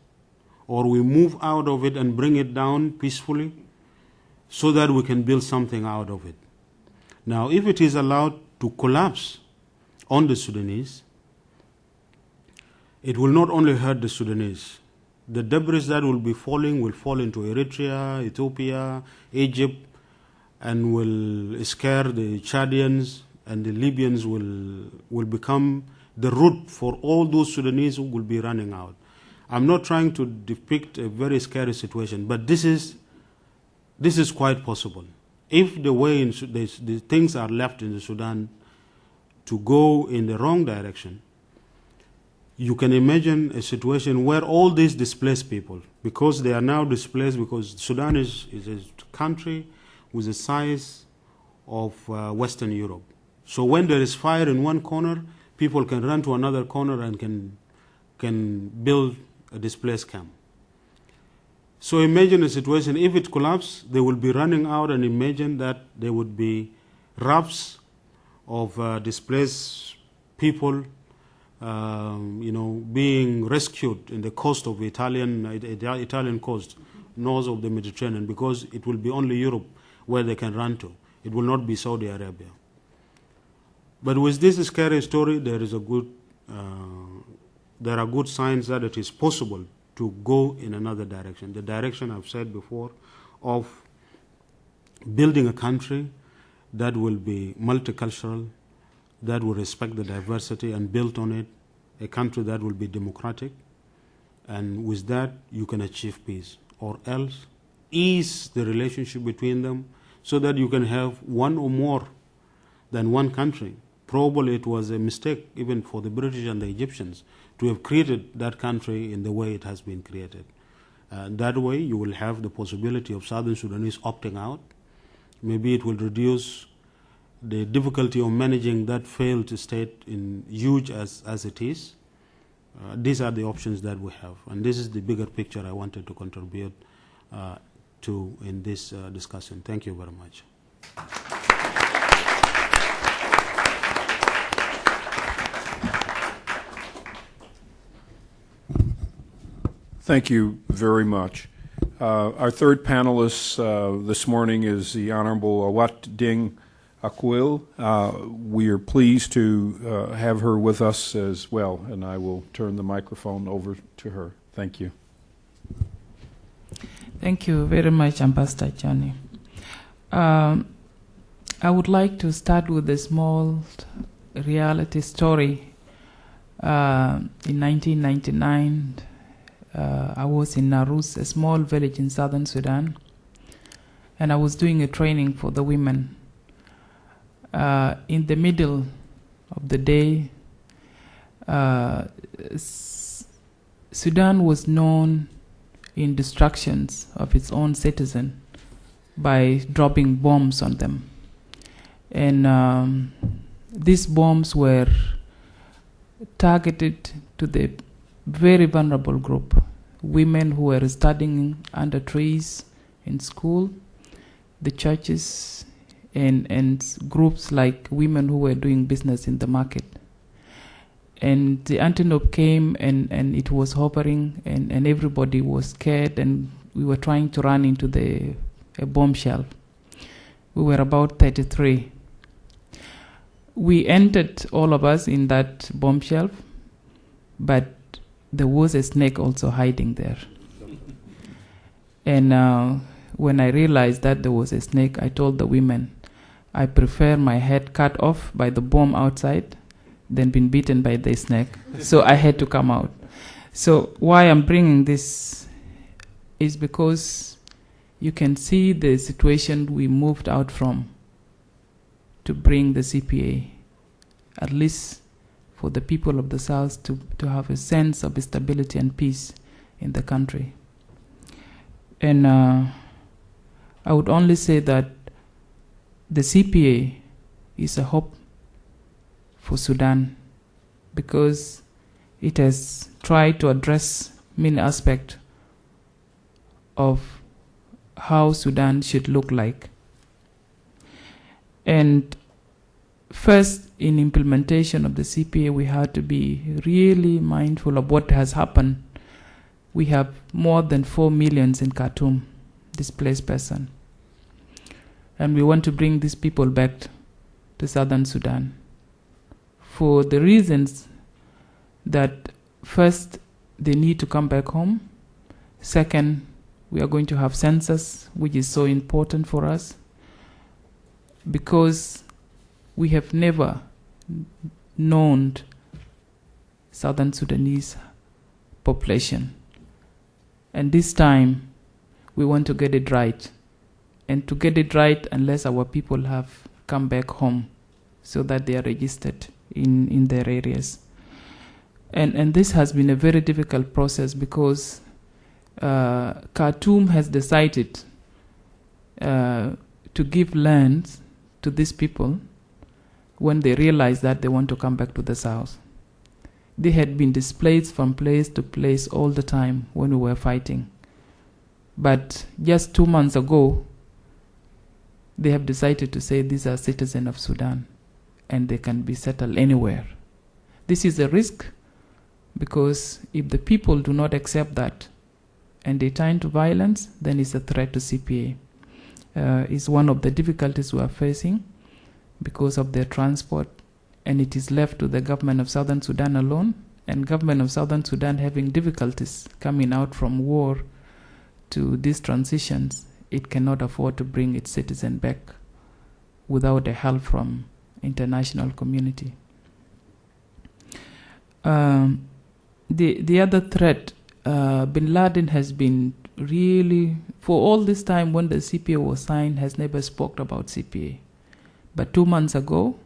or we move out of it and bring it down peacefully so that we can build something out of it. Now, if it is allowed to collapse on the Sudanese, it will not only hurt the Sudanese. The debris that will fall into Eritrea, Ethiopia, Egypt, and will scare the Chadians, and the Libyans will become the route for all those Sudanese who will be running out. I'm not trying to depict a very scary situation, but this is quite possible. If the way the things are left in the Sudan to go in the wrong direction, you can imagine a situation where all these displaced people, because they are now displaced, because Sudan is a country with the size of Western Europe. So when there is fire in one corner, people can run to another corner and can build a displaced camp. So imagine a situation, if it collapses, they will be running out, and imagine that there would be rafts of displaced people being rescued in the coast of Italian coast, north of the Mediterranean, because it will be only Europe where they can run to. It will not be Saudi Arabia. But with this scary story, there are good signs that it is possible to go in another direction. The direction I've said before of building a country that will be multicultural, that will respect the diversity and build on it, a country that will be democratic, and with that you can achieve peace. Or else ease the relationship between them so that you can have one or more than one country. Probably it was a mistake even for the British and the Egyptians to have created that country in the way it has been created. That way you will have the possibility of Southern Sudanese opting out. Maybe it will reduce the difficulty of managing that failed state in huge as it is. These are the options that we have, and this is the bigger picture I wanted to contribute to in this discussion. Thank you very much. Thank you very much. Our third panelist this morning is the Honorable Awat Ding Akwil. We are pleased to have her with us as well, and I will turn the microphone over to her. Thank you. Thank you very much, Ambassador Johnny. I would like to start with a small reality story. In 1999, I was in Narus, a small village in southern Sudan, and I was doing a training for the women. In the middle of the day, Sudan was known in destructions of its own citizens by dropping bombs on them. And these bombs were targeted to the very vulnerable group, women who were studying under trees in school, the churches, and groups like women who were doing business in the market. And the antelope came and it was hovering, and everybody was scared, and we were trying to run into a bomb shelf. We were about 33. We entered, all of us, in that bomb shelf, but there was a snake also hiding there. And when I realized that there was a snake, I told the women, I prefer my head cut off by the bomb outside than being bitten by the snake. So I had to come out. So why I'm bringing this is because you can see the situation we moved out from to bring the CPA, at least for the people of the South to have a sense of stability and peace in the country. And I would only say that the CPA is a hope for Sudan because it has tried to address many aspects of how Sudan should look like. And first, in implementation of the CPA, we had to be really mindful of what has happened. We have more than 4 million in Khartoum, displaced persons. And we want to bring these people back to southern Sudan for the reasons that, first, they need to come back home. Second, we are going to have census, which is so important for us because we have never known southern Sudanese population. And this time, we want to get it right. And to get it right, unless our people have come back home so that they are registered in their areas. And this has been a very difficult process because Khartoum has decided to give land to these people when they realize that they want to come back to the South. They had been displaced from place to place all the time when we were fighting. But just 2 months ago, they have decided to say these are citizens of Sudan and they can be settled anywhere. This is a risk because if the people do not accept that and they turn to violence, then it's a threat to CPA. It's one of the difficulties we are facing because of their transport, and it is left to the government of Southern Sudan alone, and government of Southern Sudan having difficulties coming out from war to these transitions. It cannot afford to bring its citizens back without the help from international community. The other threat, Bin Laden has been really, for all this time when the CPA was signed, has never spoke about CPA. But 2 months ago,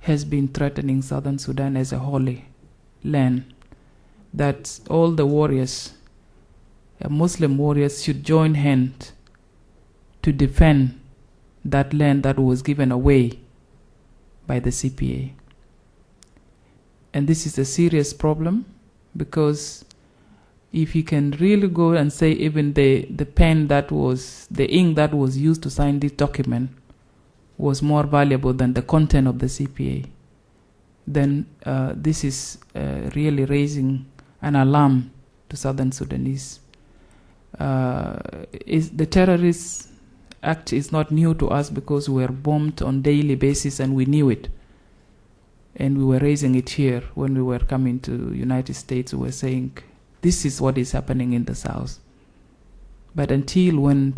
has been threatening Southern Sudan as a holy land, that all the warriors, Muslim warriors, should join hands to defend that land that was given away by the CPA. And this is a serious problem because if you can really go and say even the pen that was, the ink that was used to sign this document was more valuable than the content of the CPA, then this is really raising an alarm to Southern Sudanese. The terrorist act is not new to us because we were bombed on daily basis and we knew it. And we were raising it here when we were coming to United States. We were saying, this is what is happening in the South. But until when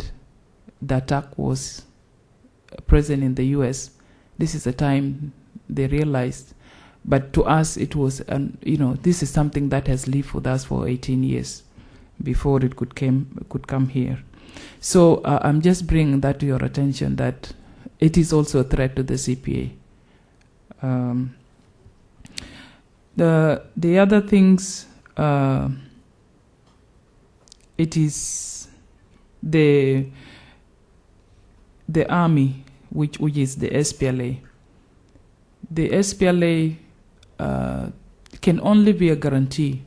the attack was present in the US, this is the time they realized. But to us, it was, this is something that has lived with us for 18 years before it could come here. So I'm just bringing that to your attention that it is also a threat to the CPA. The other things, it is the army, which is the SPLA. The SPLA can only be a guarantee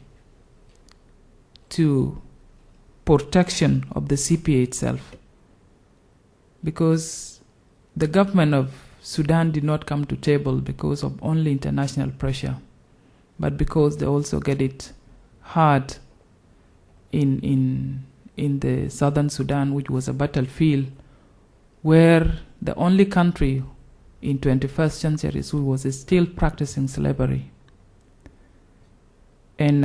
to protection of the CPA itself, because the government of Sudan did not come to table because of only international pressure, but because they also get it hard in the Southern Sudan, which was a battlefield where the only country in 21st century who was still practicing slavery. And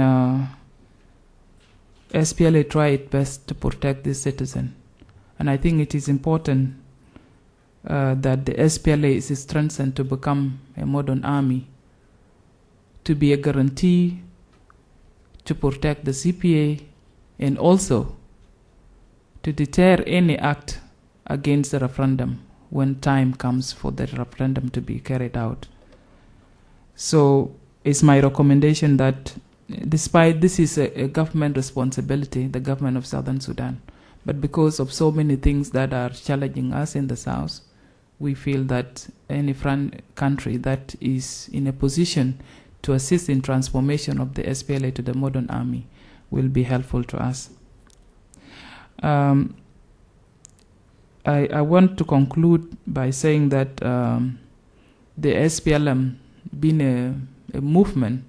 SPLA tried best to protect this citizen. And I think it is important that the SPLA is strengthened to become a modern army, to be a guarantee to protect the CPA and also to deter any act against the referendum when time comes for the referendum to be carried out. So it's my recommendation that despite this is a government responsibility, the government of Southern Sudan, but because of so many things that are challenging us in the South, we feel that any country that is in a position to assist in transformation of the SPLA to the modern army will be helpful to us. I want to conclude by saying that the SPLM being a movement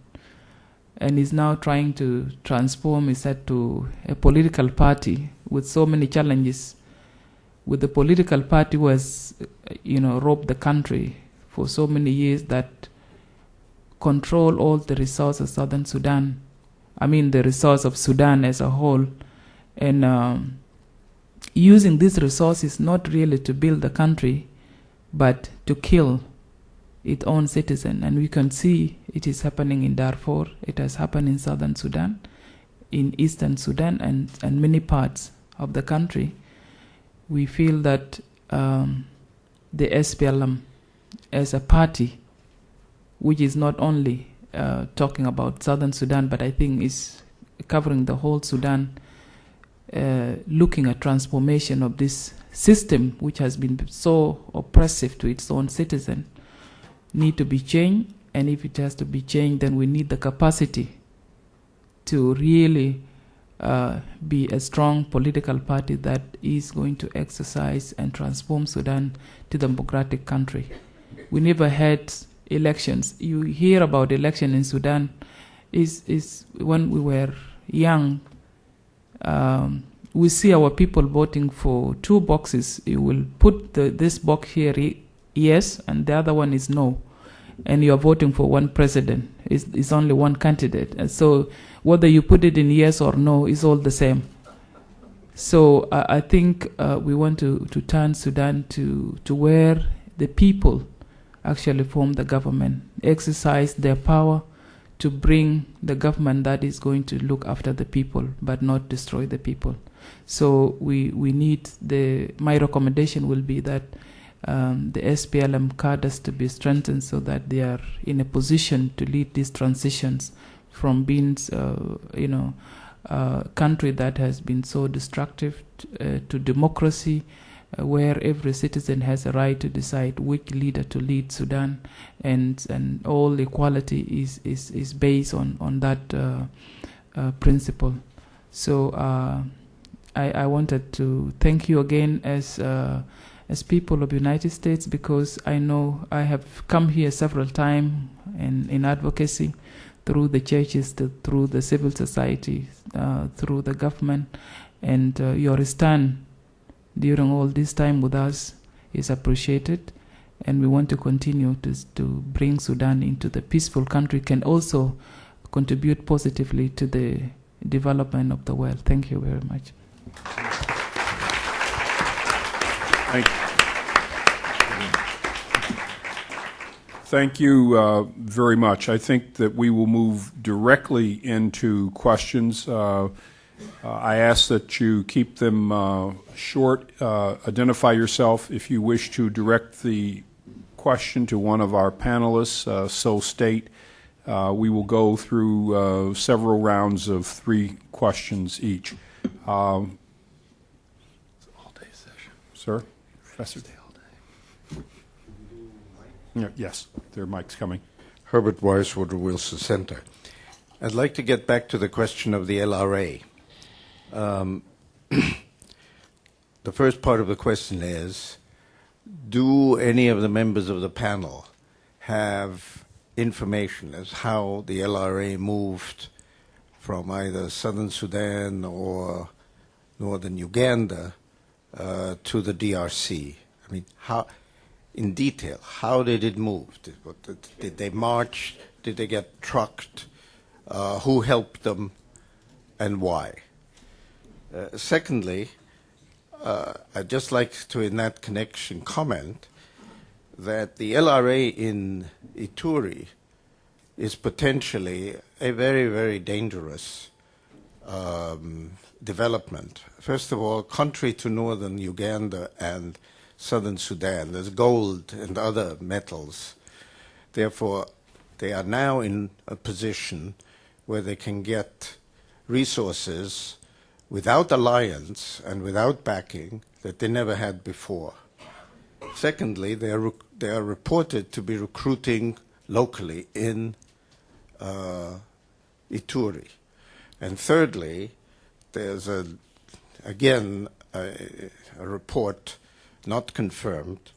and is now trying to transform itself to a political party with so many challenges. With the political party was, robbed the country for so many years that control all the resources of Southern Sudan. I mean the resource of Sudan as a whole. And using these resources not really to build the country, but to kill its own citizen. And we can see it is happening in Darfur, it has happened in Southern Sudan, in Eastern Sudan, and many parts of the country. We feel that the SPLM as a party, which is not only talking about Southern Sudan, but I think is covering the whole Sudan, looking at transformation of this system, which has been so oppressive to its own citizen, need to be changed, And if it has to be changed, then we need the capacity to really be a strong political party that is going to exercise and transform Sudan to the democratic country. We never had elections. You hear about election in Sudan is when we were young. We see our people voting for two boxes. You will put this box here, yes, and the other one is no. And you're voting for one president. It's only one candidate. And so whether you put it in yes or no is all the same. So I think we want to turn Sudan to where the people actually form the government, exercise their power to bring the government that is going to look after the people but not destroy the people. So we need my recommendation will be that the SPLM cadres to be strengthened so that they are in a position to lead these transitions from being, a country that has been so destructive to democracy, where every citizen has a right to decide which leader to lead Sudan, and all equality is based on that principle. So I wanted to thank you again as people of the United States, because I know I have come here several times in advocacy through the churches, through the civil society, through the government, and your stand during all this time with us is appreciated, and we want to continue to bring Sudan into the peaceful country, can also contribute positively to the development of the world. Thank you very much. Thank you. Thank you very much. I think that we will move directly into questions. I ask that you keep them short. Identify yourself if you wish to direct the question to one of our panelists, so state. We will go through several rounds of 3 questions each. All-day session. Sir? Professor? Yeah, yes, there are mics coming. Herbert Weiss, Woodrow Wilson Center. I'd like to get back to the question of the LRA. The first part of the question is, do any of the members of the panel have information as how the LRA moved from either southern Sudan or northern Uganda to the DRC? I mean, how, in detail, how did it move? Did they march? Did they get trucked? Who helped them, and why? Secondly, I'd just like to, in that connection, comment that the LRA in Ituri is potentially a very, very dangerous development. First of all, contrary to northern Uganda and southern Sudan, there's gold and other metals. Therefore, they are now in a position where they can get resources without alliance and without backing that they never had before. Secondly, they are reported to be recruiting locally in Ituri. And thirdly, there's again a report, not confirmed,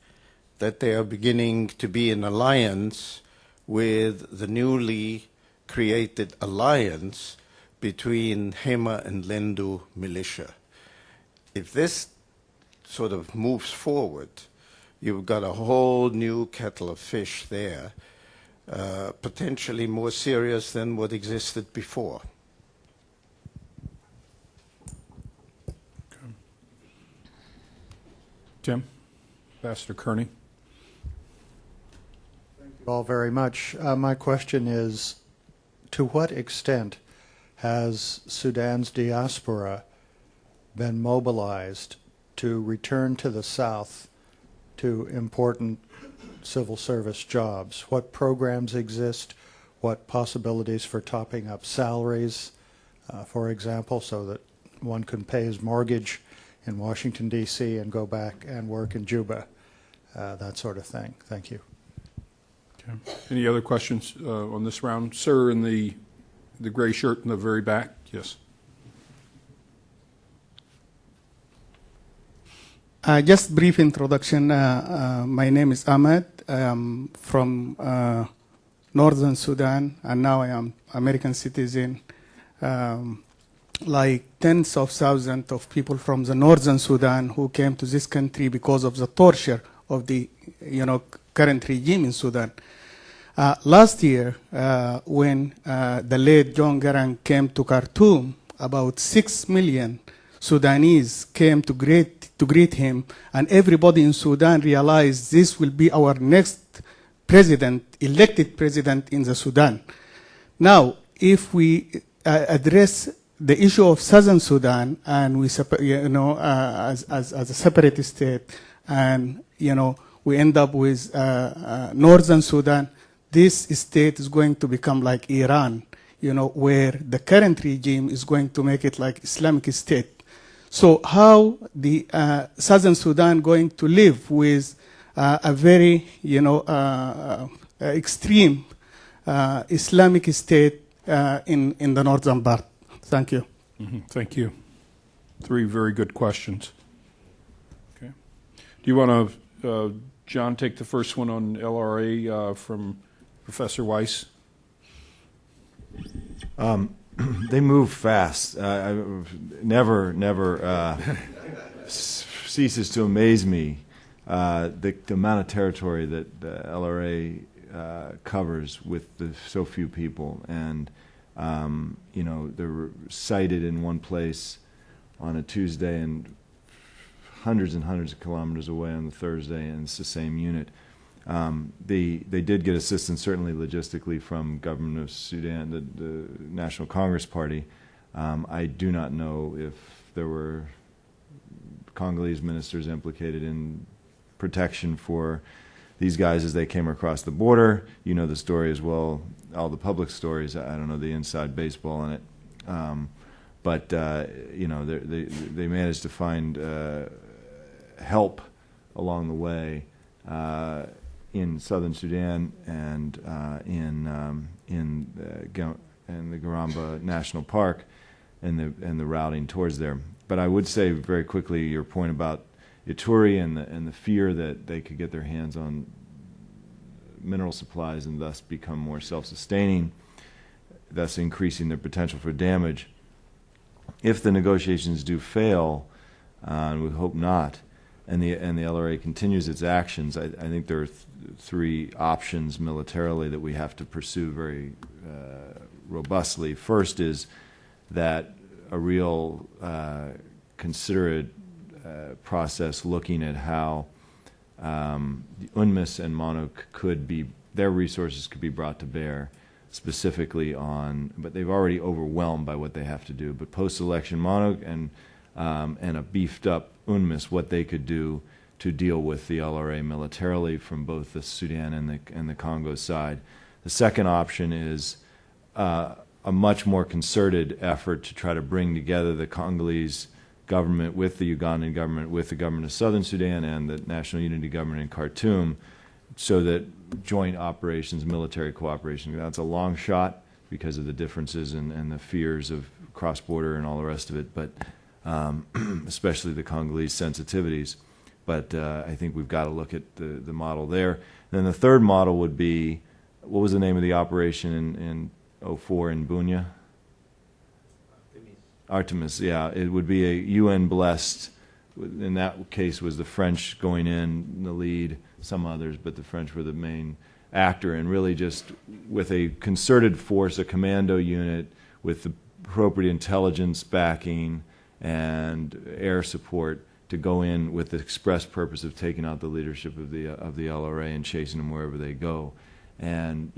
that they are beginning to be in alliance with the newly created alliance between Hema and Lendu militia. If this sort of moves forward, you've got a whole new kettle of fish there, potentially more serious than what existed before. Okay. Tim? Ambassador Kearney? Thank you all very much. My question is, to what extent has Sudan's diaspora been mobilized to return to the South to important civil service jobs? What programs exist? What possibilities for topping up salaries, for example, so that one can pay his mortgage in Washington, D.C. and go back and work in Juba, that sort of thing. Thank you. Okay. Any other questions on this round? Sir, in the gray shirt in the very back. Yes. Just brief introduction. My name is Ahmed. I am from Northern Sudan, and now I am American citizen. Like tens of thousands of people from the Northern Sudan who came to this country because of the torture of the, current regime in Sudan. Last year, when the late John Garang came to Khartoum, about 6 million Sudanese came to greet him, and everybody in Sudan realized this will be our next president, elected president in the Sudan. Now, if we address the issue of Southern Sudan and we, as a separate state, and we end up with Northern Sudan, this state is going to become like Iran, where the current regime is going to make it like Islamic State. So how the Southern Sudan going to live with a very, extreme Islamic state in the northern part? Thank you. Mm-hmm. Thank you. 3 very good questions. Okay. Do you want to, John, take the first one on LRA from Professor Weiss? They move fast. Never ceases to amaze me the amount of territory that the LRA covers with so few people. And they're sited in one place on a Tuesday and hundreds of kilometers away on the Thursday, and it's the same unit. They did get assistance, certainly logistically, from government of Sudan, the National Congress Party. I do not know if there were Congolese ministers implicated in protection for these guys as they came across the border. You know the story as well, all the public stories. I don't know the inside baseball on it. But they managed to find help along the way in southern Sudan and in the Garamba National Park and the routing towards there. But I would say very quickly your point about Ituri and the fear that they could get their hands on mineral supplies and thus become more self-sustaining, thus increasing their potential for damage. If the negotiations do fail, and we hope not, and the LRA continues its actions, I think there are 3 options militarily that we have to pursue very robustly. First is that a real considerate process looking at how UNMISS and MONUC their resources could be brought to bear specifically on, but they've already overwhelmed by what they have to do, but post-election MONUC and a beefed up UNMISS, what they could do to deal with the LRA militarily from both the Sudan and the Congo side. The second option is a much more concerted effort to try to bring together the Congolese government with the Ugandan government, with the government of Southern Sudan and the National Unity Government in Khartoum, so that joint operations, military cooperation, that's a long shot because of the differences and the fears of cross-border and all the rest of it, but especially the Congolese sensitivities. But I think we've got to look at the model there. And then the third model would be, what was the name of the operation in 2004 in Bunia? Artemis, yeah. It would be a UN-blessed, in that case was the French going in the lead, some others, but the French were the main actor, and really just with a concerted force, a commando unit with the appropriate intelligence backing and air support to go in with the express purpose of taking out the leadership of the LRA and chasing them wherever they go. And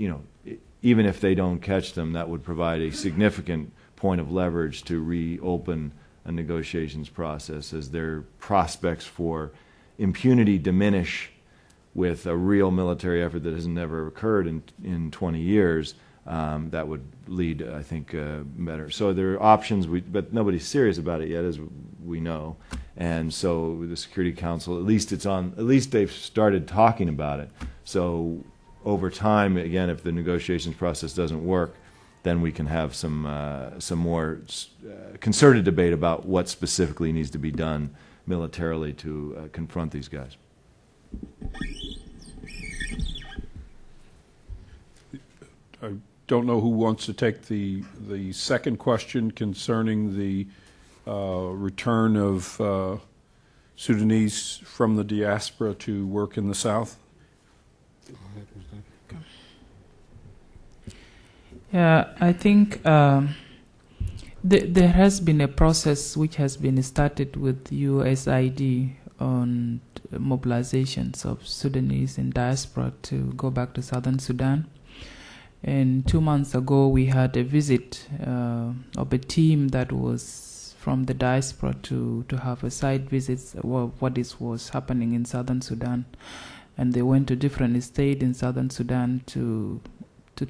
even if they don't catch them, that would provide a significant point of leverage to reopen a negotiations process as their prospects for impunity diminish with a real military effort that has never occurred in 20 years. That would lead, I think, better. So there are options, but nobody's serious about it yet, as we know. And so the Security Council, at least they've started talking about it. So over time, again, if the negotiations process doesn't work, then we can have some more concerted debate about what specifically needs to be done militarily to confront these guys. I don't know who wants to take the second question concerning the return of Sudanese from the diaspora to work in the South. Yeah, I think there has been a process which has been started with USAID on mobilizations of Sudanese in diaspora to go back to Southern Sudan. And 2 months ago, we had a visit of a team that was from the diaspora to have a site visit of what was happening in Southern Sudan. And they went to different states in Southern Sudan to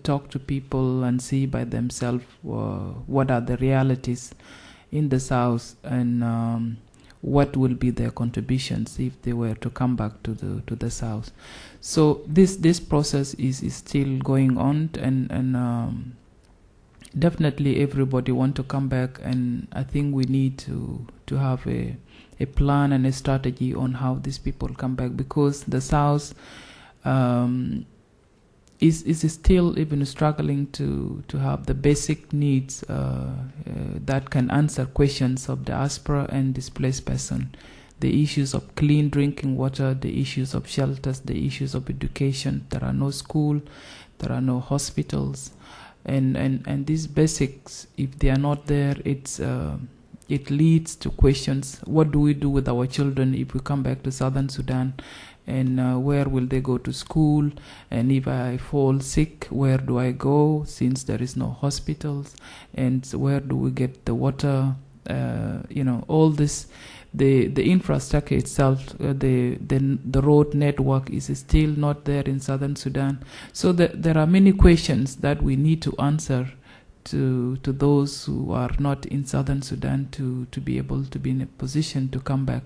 talk to people and see by themselves what are the realities in the South and what will be their contributions if they were to come back to the South. So this process is still going on, and definitely everybody want to come back, and I think we need to have a plan and a strategy on how these people come back, because the South is still even struggling to have the basic needs that can answer questions of diaspora and displaced person. The issues of clean drinking water, the issues of shelters, the issues of education. There are no schools, there are no hospitals, and these basics, if they are not there, it leads to questions. What do we do with our children if we come back to Southern Sudan? And where will they go to school? And if I fall sick, where do I go, since there is no hospitals? And where do we get the water? All this, the infrastructure itself, the road network is still not there in Southern Sudan. So there are many questions that we need to answer to those who are not in Southern Sudan to be able to be in a position to come back.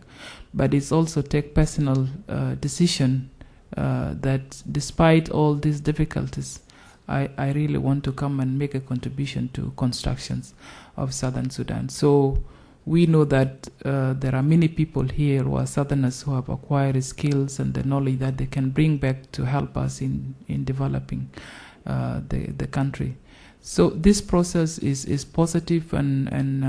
But it's also take personal decision that despite all these difficulties, I really want to come and make a contribution to constructions of Southern Sudan. So we know that there are many people here who are Southerners who have acquired skills and the knowledge that they can bring back to help us in developing the country. So this process is positive, and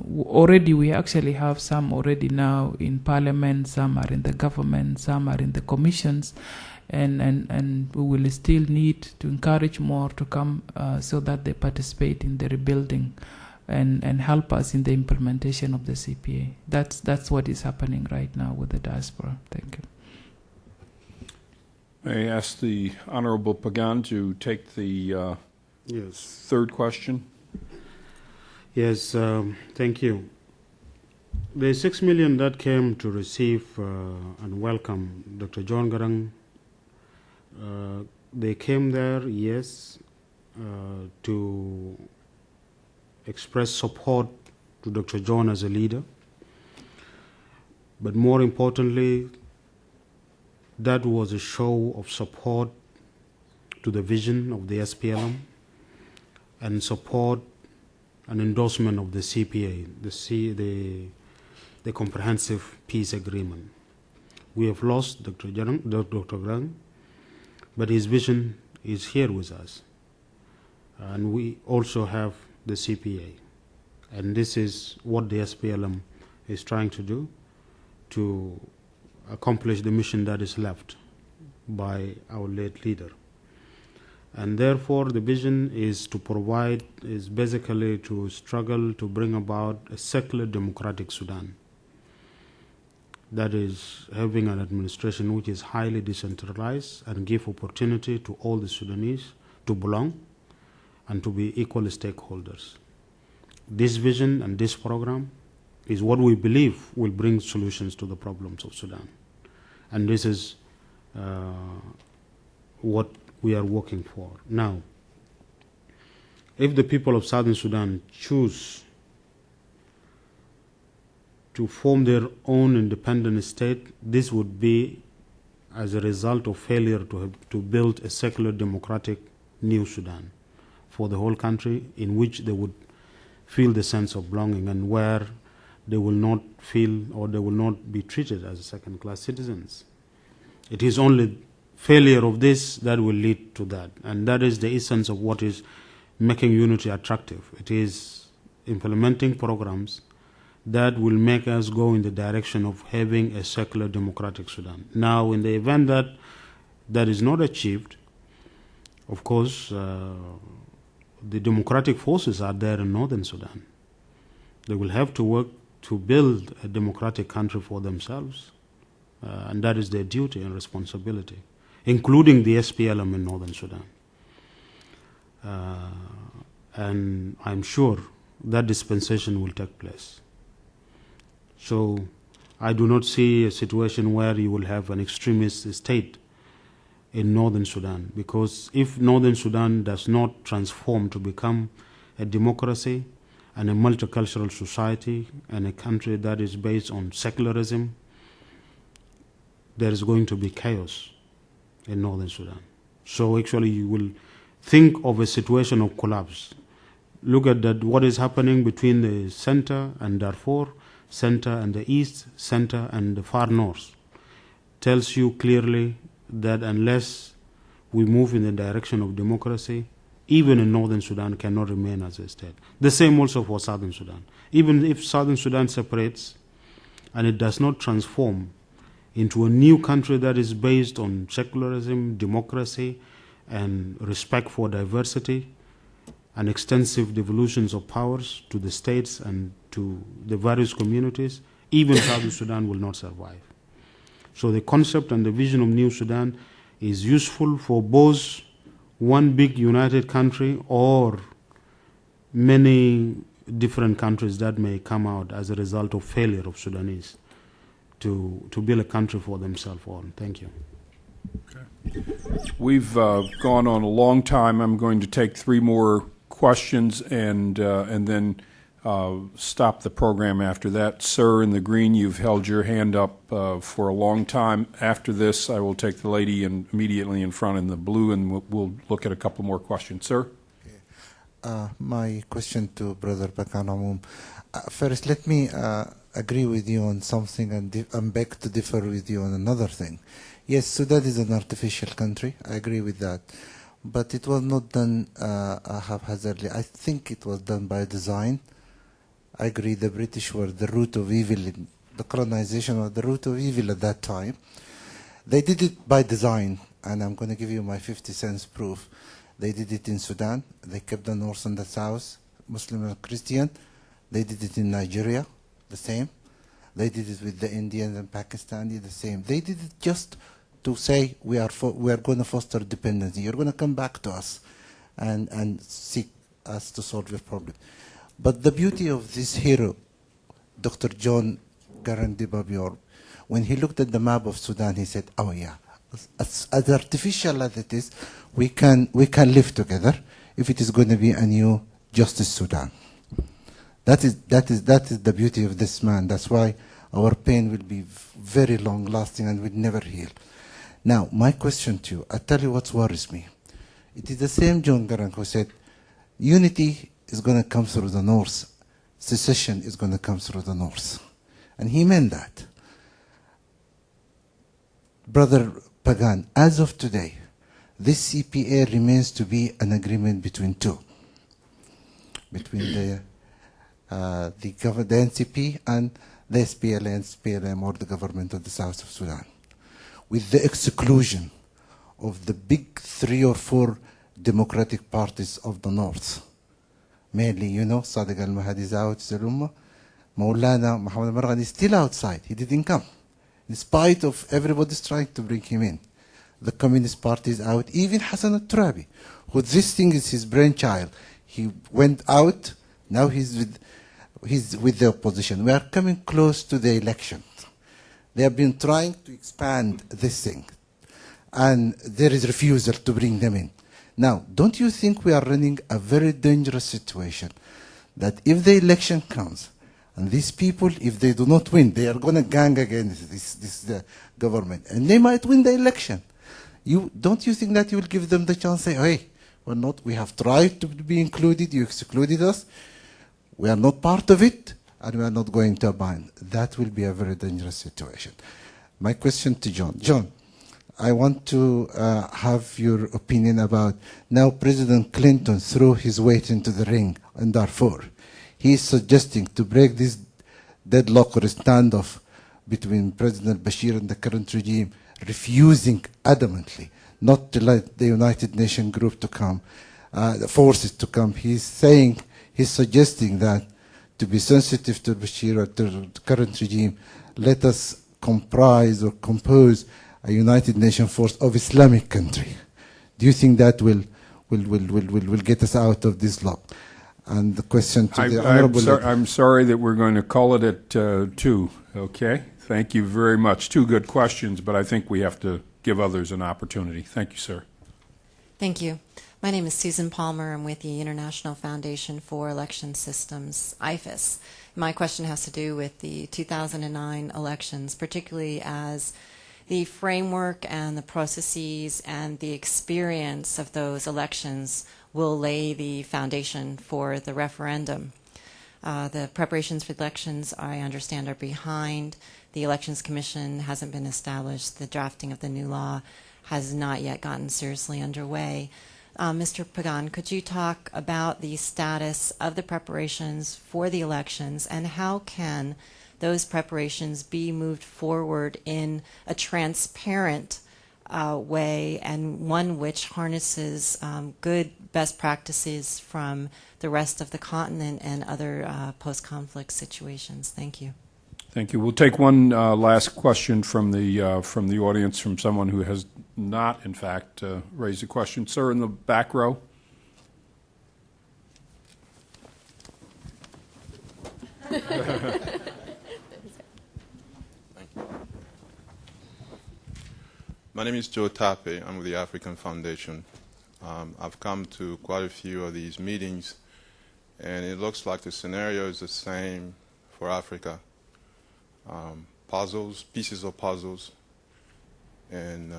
already we actually have some already now in Parliament, some are in the government, some are in the commissions, and we will still need to encourage more to come so that they participate in the rebuilding and help us in the implementation of the CPA. That's what is happening right now with the diaspora. Thank you. May I ask the Honorable Pagan to take the Yes. third question? Yes, thank you. The 6 million that came to receive and welcome Dr. John Garang, they came there, yes, to express support to Dr. John as a leader. But more importantly, that was a show of support to the vision of the SPLM and support and endorsement of the CPA, the Comprehensive Peace Agreement. We have lost Dr. Garang, but his vision is here with us. And we also have the CPA. And this is what the SPLM is trying to do to accomplish the mission that is left by our late leader. And therefore, the vision is to provide, is basically to struggle to bring about a secular democratic Sudan that is having an administration which is highly decentralized and give opportunity to all the Sudanese to belong and to be equal stakeholders. This vision and this program is what we believe will bring solutions to the problems of Sudan. And this is what we are working for. Now, if the people of Southern Sudan choose to form their own independent state, this would be as a result of failure to build a secular democratic new Sudan for the whole country, in which they would feel the sense of belonging and where they will not feel or they will not be treated as second-class citizens. It is only failure of this that will lead to that, and that is the essence of what is making unity attractive. It is implementing programs that will make us go in the direction of having a secular democratic Sudan. Now, in the event that that is not achieved, of course, the democratic forces are there in northern Sudan. They will have to work to build a democratic country for themselves, and that is their duty and responsibility, including the SPLM in northern Sudan. And I'm sure that dispensation will take place. So I do not see a situation where you will have an extremist state in northern Sudan, because if northern Sudan does not transform to become a democracy and a multicultural society and a country that is based on secularism, there is going to be chaos in northern Sudan. So actually you will think of a situation of collapse. Look at that, what is happening between the center and Darfur, center and the east, center and the far north, tells you clearly that unless we move in the direction of democracy, even in northern Sudan cannot remain as a state. The same also for southern Sudan. Even if southern Sudan separates and it does not transform into a new country that is based on secularism, democracy, and respect for diversity, and extensive devolutions of powers to the states and to the various communities, even southern Sudan will not survive. So the concept and the vision of New Sudan is useful for both one big united country or many different countries that may come out as a result of failure of Sudanese to build a country for themselves on. Thank you. Okay. We've gone on a long time. I'm going to take 3 more questions and then stop the program after that. Sir in the green, you've held your hand up for a long time. After this, I will take the lady immediately in front in the blue, and we'll look at a couple more questions. Sir? Okay. My question to Brother Bakan Amoum. First, let me agree with you on something and beg to differ with you on another thing. Yes, Sudan is an artificial country. I agree with that. But it was not done haphazardly. I think it was done by design. I agree the British were the root of evil, the colonization was the root of evil at that time. They did it by design, and I'm going to give you my 50 cents proof. They did it in Sudan. They kept the north and the south, Muslim and Christian. They did it in Nigeria, the same. They did it with the Indians and Pakistani, the same. They did it just to say we are going to foster dependency. You're going to come back to us and seek us to solve your problem. But the beauty of this hero, Dr. John Garang Babior, when he looked at the map of Sudan, he said, "Oh yeah, as artificial as it is, we can live together if it is going to be a new Justice Sudan." That is the beauty of this man. That's why our pain will be very long lasting and will never heal. Now, my question to you, I tell you what worries me. It is the same John Garang who said, unity is going to come through the north. Secession is going to come through the north. And he meant that. Brother Pagan, as of today, this CPA remains to be an agreement between two. Between the NCP and the SPLM or the government of the south of Sudan. With the exclusion of the big 3 or 4 democratic parties of the north. Mainly, Sadiq al-Mahdi is out, Zalumma. Maulana Muhammad al-Marghani is still outside. He didn't come. In spite of everybody's trying to bring him in. The Communist Party is out. Even Hassan al-Turabi, who this thing is his brainchild. He went out. Now he's with the opposition. We are coming close to the election. They have been trying to expand this thing. And there is refusal to bring them in. Now, don't you think we are running a very dangerous situation? That if the election comes And these people, if they do not win, they are going to gang against this government. And they might win the election. Don't you think that you will give them the chance, say, hey, we have tried to be included, you excluded us, we are not part of it, and we are not going to abide. That will be a very dangerous situation. My question to John. John, I want to have your opinion about now President Clinton threw his weight into the ring in Darfur. He is suggesting to break this deadlock or standoff between President Bashir and the current regime, refusing adamantly not to let the United Nations group to come, the forces to come. He's suggesting that to be sensitive to Bashir or to the current regime, let us comprise or compose a United Nations force of Islamic country. Do you think that will get us out of this lock? And the question to the Honorable... I'm sorry that we're going to call it at 2, okay? Thank you very much. 2 good questions, but I think we have to give others an opportunity. Thank you, sir. Thank you. My name is Susan Palmer. I'm with the International Foundation for Election Systems, IFES. My question has to do with the 2009 elections, particularly as the framework and the processes and the experience of those elections will lay the foundation for the referendum. The preparations for elections, I understand, are behind. The Elections Commission hasn't been established. The drafting of the new law has not yet gotten seriously underway. Mr. Pagan, could you talk about the status of the preparations for the elections and how can those preparations be moved forward in a transparent way and one which harnesses good best practices from the rest of the continent and other post-conflict situations? Thank you. Thank you. We'll take one last question from the audience from someone who has not, in fact, raised a question. Sir, in the back row. My name is Joe Tape. I'm with the African Foundation. I've come to quite a few of these meetings, and it looks like the scenario is the same for Africa. Puzzles, pieces of puzzles, and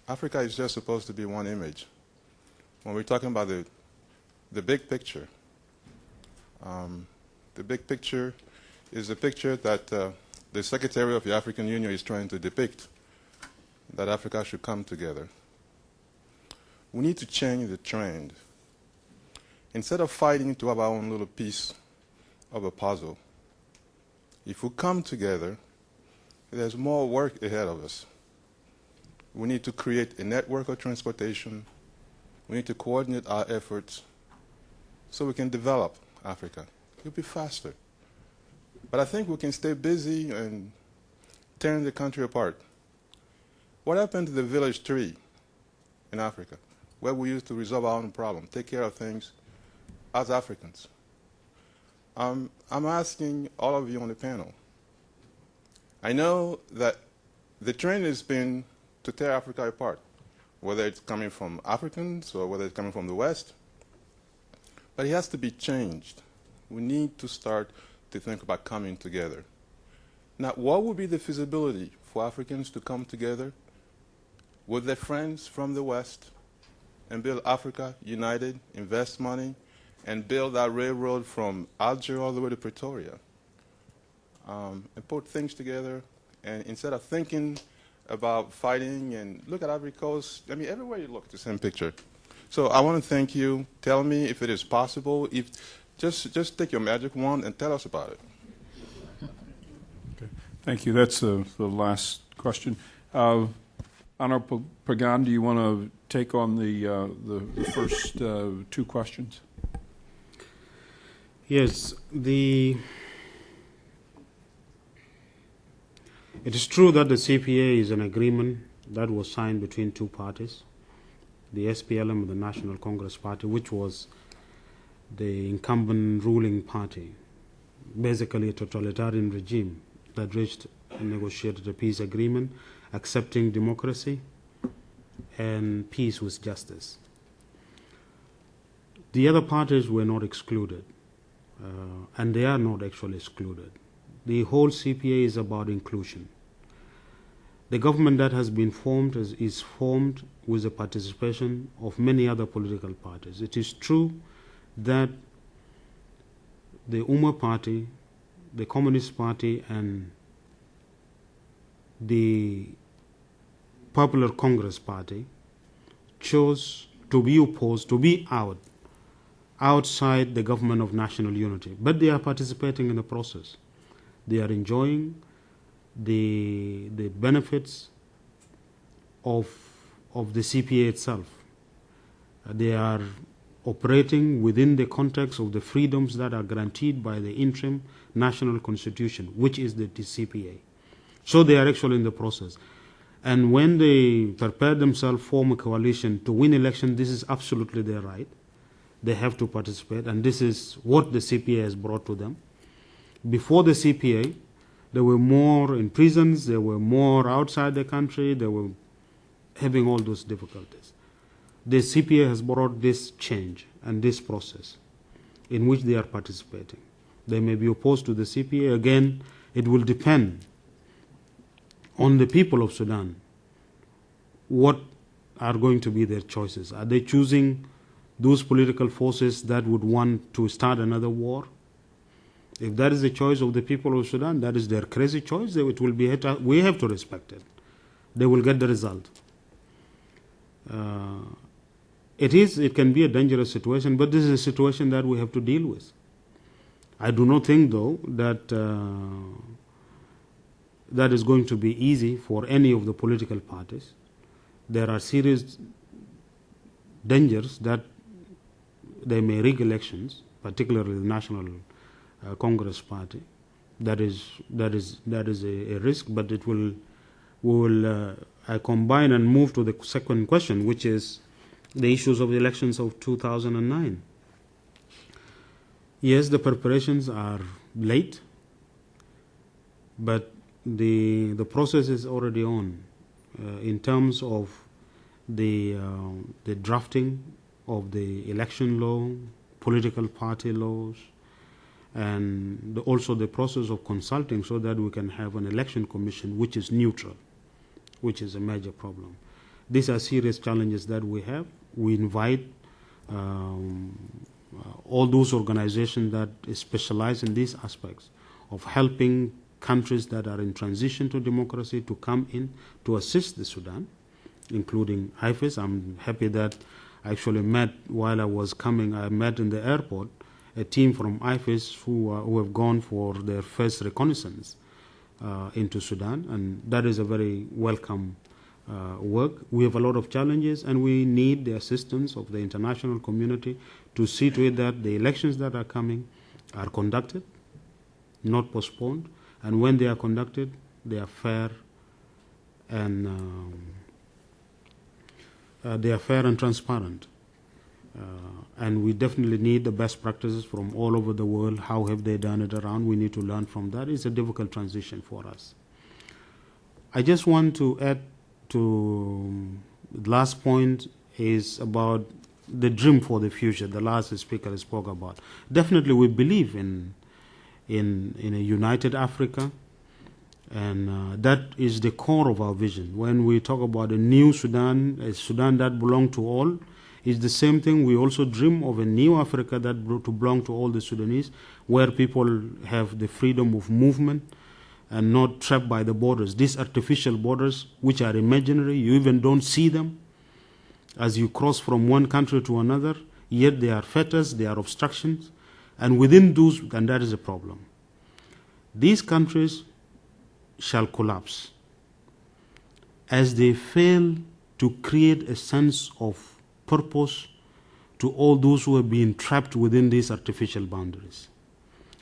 Africa is just supposed to be one image. When we're talking about the big picture, the big picture is the picture that the Secretary of the African Union is trying to depict, that Africa should come together. We need to change the trend. Instead of fighting to have our own little piece of a puzzle, if we come together, there's more work ahead of us. We need to create a network of transportation. We need to coordinate our efforts so we can develop Africa. It'll be faster. But I think we can stay busy and tearing the country apart. What happened to the village tree in Africa, where we used to resolve our own problem, take care of things as Africans? I'm asking all of you on the panel. I know that the trend has been to tear Africa apart, whether it's coming from Africans or whether it's coming from the West. But it has to be changed. We need to start to think about coming together. Now, what would be the feasibility for Africans to come together with their friends from the West and build Africa united, invest money, and build that railroad from Alger all the way to Pretoria, and put things together? And instead of thinking about fighting, and look at Ivory Coast, I mean, everywhere you look, the same picture. So I want to thank you. Tell me if it is possible. If just take your magic wand and tell us about it. Okay. Thank you. That's the last question. Honorable Pagan, do you want to take on the first 2 questions? Yes, it is true that the CPA is an agreement that was signed between 2 parties, the SPLM and the National Congress Party, which was the incumbent ruling party, basically a totalitarian regime that reached and negotiated a peace agreement, accepting democracy and peace with justice. The other parties were not excluded. and they are not actually excluded. The whole CPA is about inclusion. The government that has been formed is formed with the participation of many other political parties. It is true that the Umma Party, the Communist Party, and the Popular Congress Party chose to be opposed, to be outside the government of national unity. But they are participating in the process. They are enjoying the benefits of the CPA itself. They are operating within the context of the freedoms that are guaranteed by the interim national constitution, which is the CPA. So they are actually in the process. And when they prepare themselves, form a coalition to win election, this is absolutely their right. They have to participate, and this is what the CPA has brought to them. Before the CPA, there were more in prisons, there were more outside the country, they were having all those difficulties. The CPA has brought this change and this process in which they are participating. They may be opposed to the CPA. Again, it will depend on the people of Sudan. What are going to be their choices? Are they choosing those political forces that would want to start another war? If that is the choice of the people of Sudan, that is their crazy choice. It will be. We have to respect it. They will get the result. It can be a dangerous situation, but this is a situation that we have to deal with. I do not think, though, that that is going to be easy for any of the political parties. There are serious dangers that they may rig elections, particularly the National Congress Party. That is a risk, but it will. I combine and move to the second question, which is the issues of the elections of 2009. Yes, the preparations are late, but the process is already on in terms of the drafting of the election law, political party laws, and also the process of consulting so that we can have an election commission which is neutral, which is a major problem. These are serious challenges that we have. We invite all those organizations that specialize in these aspects of helping countries that are in transition to democracy to come in to assist the Sudan, including IFES. I'm happy that I actually met while I was coming. I met in the airport a team from IFES who have gone for their first reconnaissance into Sudan, and that is a very welcome work. We have a lot of challenges, and we need the assistance of the international community to see to it that the elections that are coming are conducted, not postponed, and when they are conducted, they are fair and transparent. And we definitely need the best practices from all over the world. How have they done it around? We need to learn from that. It's a difficult transition for us. I just want to add to the last point is about the dream for the future. The last speaker spoke about. Definitely, we believe in a united Africa, and that is the core of our vision. When we talk about a new Sudan, a Sudan that belongs to all, it's the same thing. We also dream of a new Africa that to belong to all the Sudanese, where people have the freedom of movement and not trapped by the borders. These artificial borders, which are imaginary, you even don't see them as you cross from one country to another, yet they are fetters, they are obstructions, and within those, and that is a problem. These countries shall collapse as they fail to create a sense of purpose to all those who have been trapped within these artificial boundaries.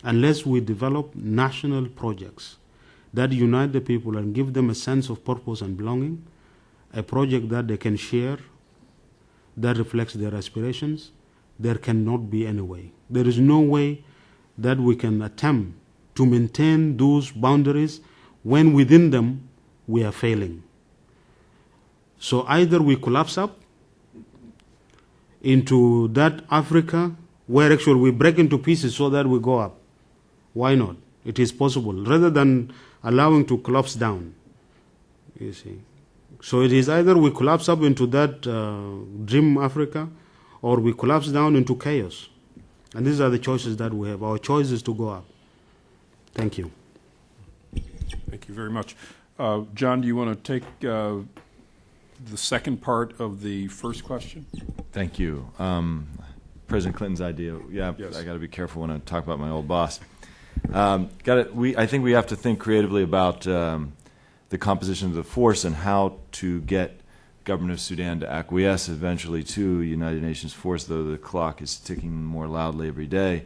Unless we develop national projects that unite the people and give them a sense of purpose and belonging, a project that they can share, that reflects their aspirations, there cannot be any way. There is no way that we can attempt to maintain those boundaries when within them we are failing. So either we collapse up into that Africa where actually we break into pieces so that we go up. Why not? It is possible, rather than allowing to collapse down, you see. So it is either we collapse up into that dream Africa, or we collapse down into chaos. And these are the choices that we have. Our choice is to go up. Thank you. Thank you very much. John, do you want to take the second part of the first question? Thank you. President Clinton's idea. Yeah, Yes. I got to be careful when I talk about my old boss. I think we have to think creatively about the composition of the force and how to get government of Sudan to acquiesce eventually to United Nations force, though the clock is ticking more loudly every day.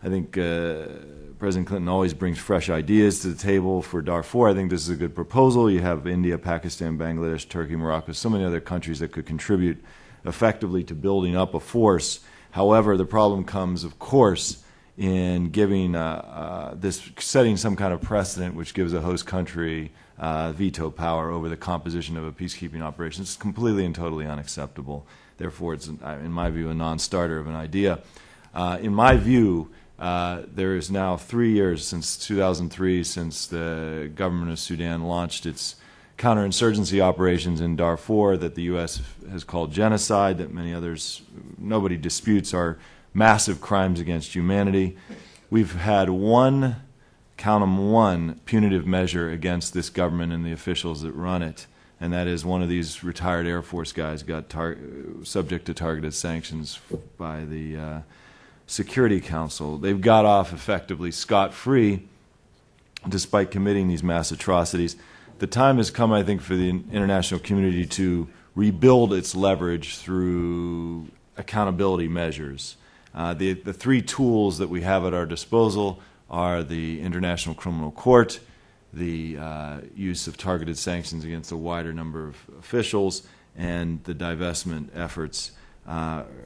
I think President Clinton always brings fresh ideas to the table for Darfur. I think this is a good proposal. You have India, Pakistan, Bangladesh, Turkey, Morocco, so many other countries that could contribute effectively to building up a force. However, the problem comes, of course, in giving setting some kind of precedent which gives a host country veto power over the composition of a peacekeeping operation. It's completely and totally unacceptable. Therefore, it's, in my view, a non-starter of an idea. In my view, there is now 3 years since 2003, since the government of Sudan launched its counterinsurgency operations in Darfur that the U.S. has called genocide, that many others, nobody disputes, are massive crimes against humanity. We've had one punitive measure against this government and the officials that run it, and that is one of these retired Air Force guys got subject to targeted sanctions by the Security Council. They've got off effectively scot-free despite committing these mass atrocities. The time has come, I think, for the international community to rebuild its leverage through accountability measures. The three tools that we have at our disposal are the International Criminal Court, the use of targeted sanctions against a wider number of officials, and the divestment efforts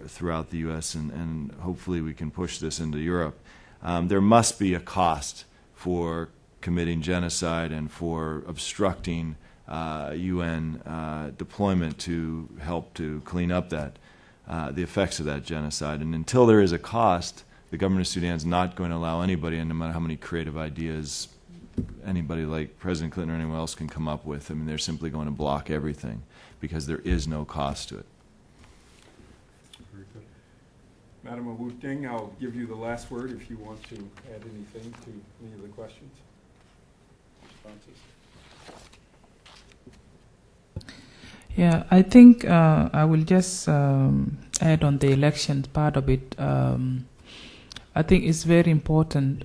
throughout the U.S., and hopefully we can push this into Europe. There must be a cost for committing genocide and for obstructing UN deployment to help to clean up that the effects of that genocide. And until there is a cost, the government of Sudan is not going to allow anybody, and no matter how many creative ideas anybody like President Clinton or anyone else can come up with, I mean, they're simply going to block everything because there is no cost to it. Very good. Madam Awu Ding, I'll give you the last word if you want to add anything to any of the questions, responses. Yeah, I think I will just add on the elections part of it. I think it's very important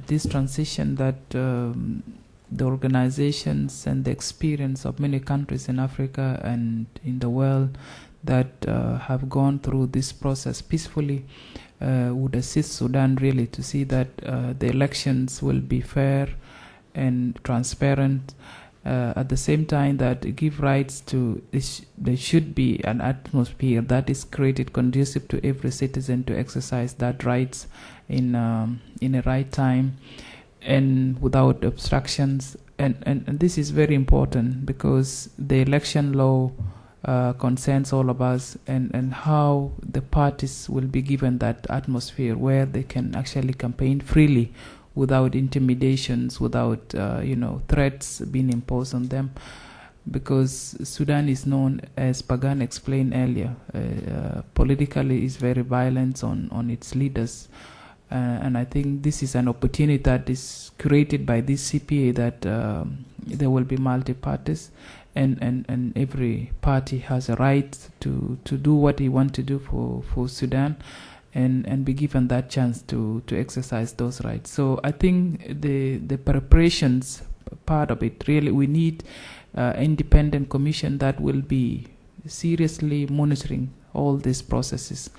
this transition that the organizations and the experience of many countries in Africa and in the world that have gone through this process peacefully would assist Sudan really to see that the elections will be fair and transparent. At the same time, that give rights to, there should be an atmosphere that is created conducive to every citizen to exercise that rights in a right time and without obstructions. And this is very important because the election law concerns all of us, and how the parties will be given that atmosphere where they can actually campaign freely without intimidations, without threats being imposed on them, because Sudan is known, as Pagan explained earlier, politically is very violent on its leaders, and I think this is an opportunity that is created by this CPA that there will be multi-parties, and every party has a right to do what they want to do for Sudan. And be given that chance to exercise those rights. So I think the preparations part of it, really, we need independent commission that will be seriously monitoring all these processes,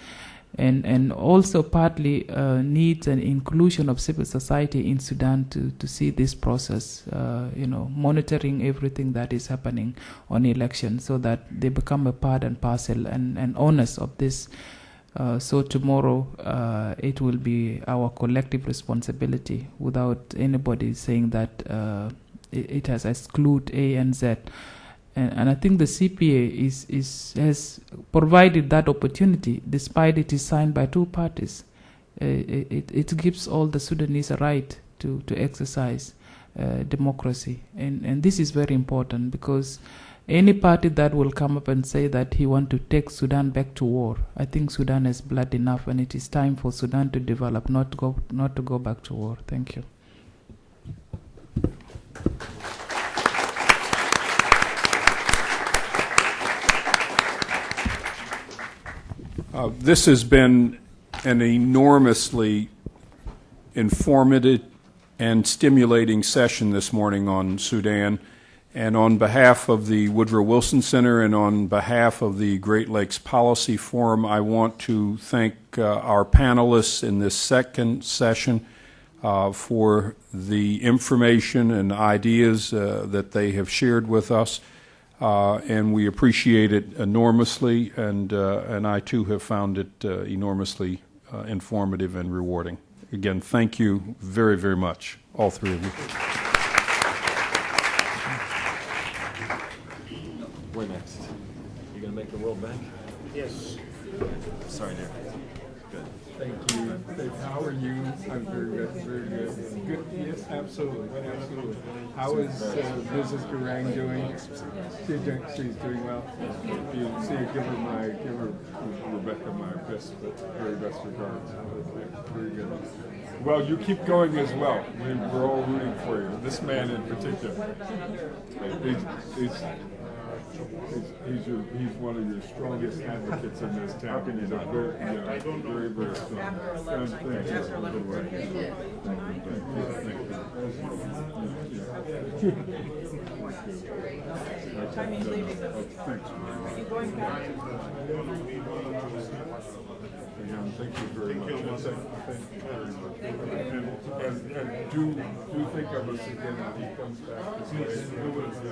and also partly needs an inclusion of civil society in Sudan to see this process, monitoring everything that is happening on elections, so that they become a part and parcel and owners of this. So tomorrow it will be our collective responsibility, without anybody saying that it has excluded A and Z. And I think the CPA has provided that opportunity, despite it is signed by two parties. It gives all the Sudanese a right to exercise democracy. And this is very important, because any party that will come up and say that he wants to take Sudan back to war, I think Sudan has blood enough, and it is time for Sudan to develop, not to go back to war. Thank you. This has been an enormously informative and stimulating session this morning on Sudan. And on behalf of the Woodrow Wilson Center and on behalf of the Great Lakes Policy Forum, I want to thank our panelists in this second session for the information and ideas that they have shared with us. And we appreciate it enormously, and I too have found it enormously informative and rewarding. Again, thank you very, very much, all three of you. Where next? You gonna make the World Bank? Yes. Sorry, dear. Good. Thank you. How are you? I'm very good. Very good. Good. Yes, absolutely. Absolutely. How is Mrs. Garang doing? She's doing well. You see, give her Rebecca my very best regards. Very good. Well, you keep going as well. We're all rooting for you. This man in particular. He's one of your strongest advocates in this town. How can you not? Very, very strong. Thank you very much. And do think of us again when he comes back. Absolutely.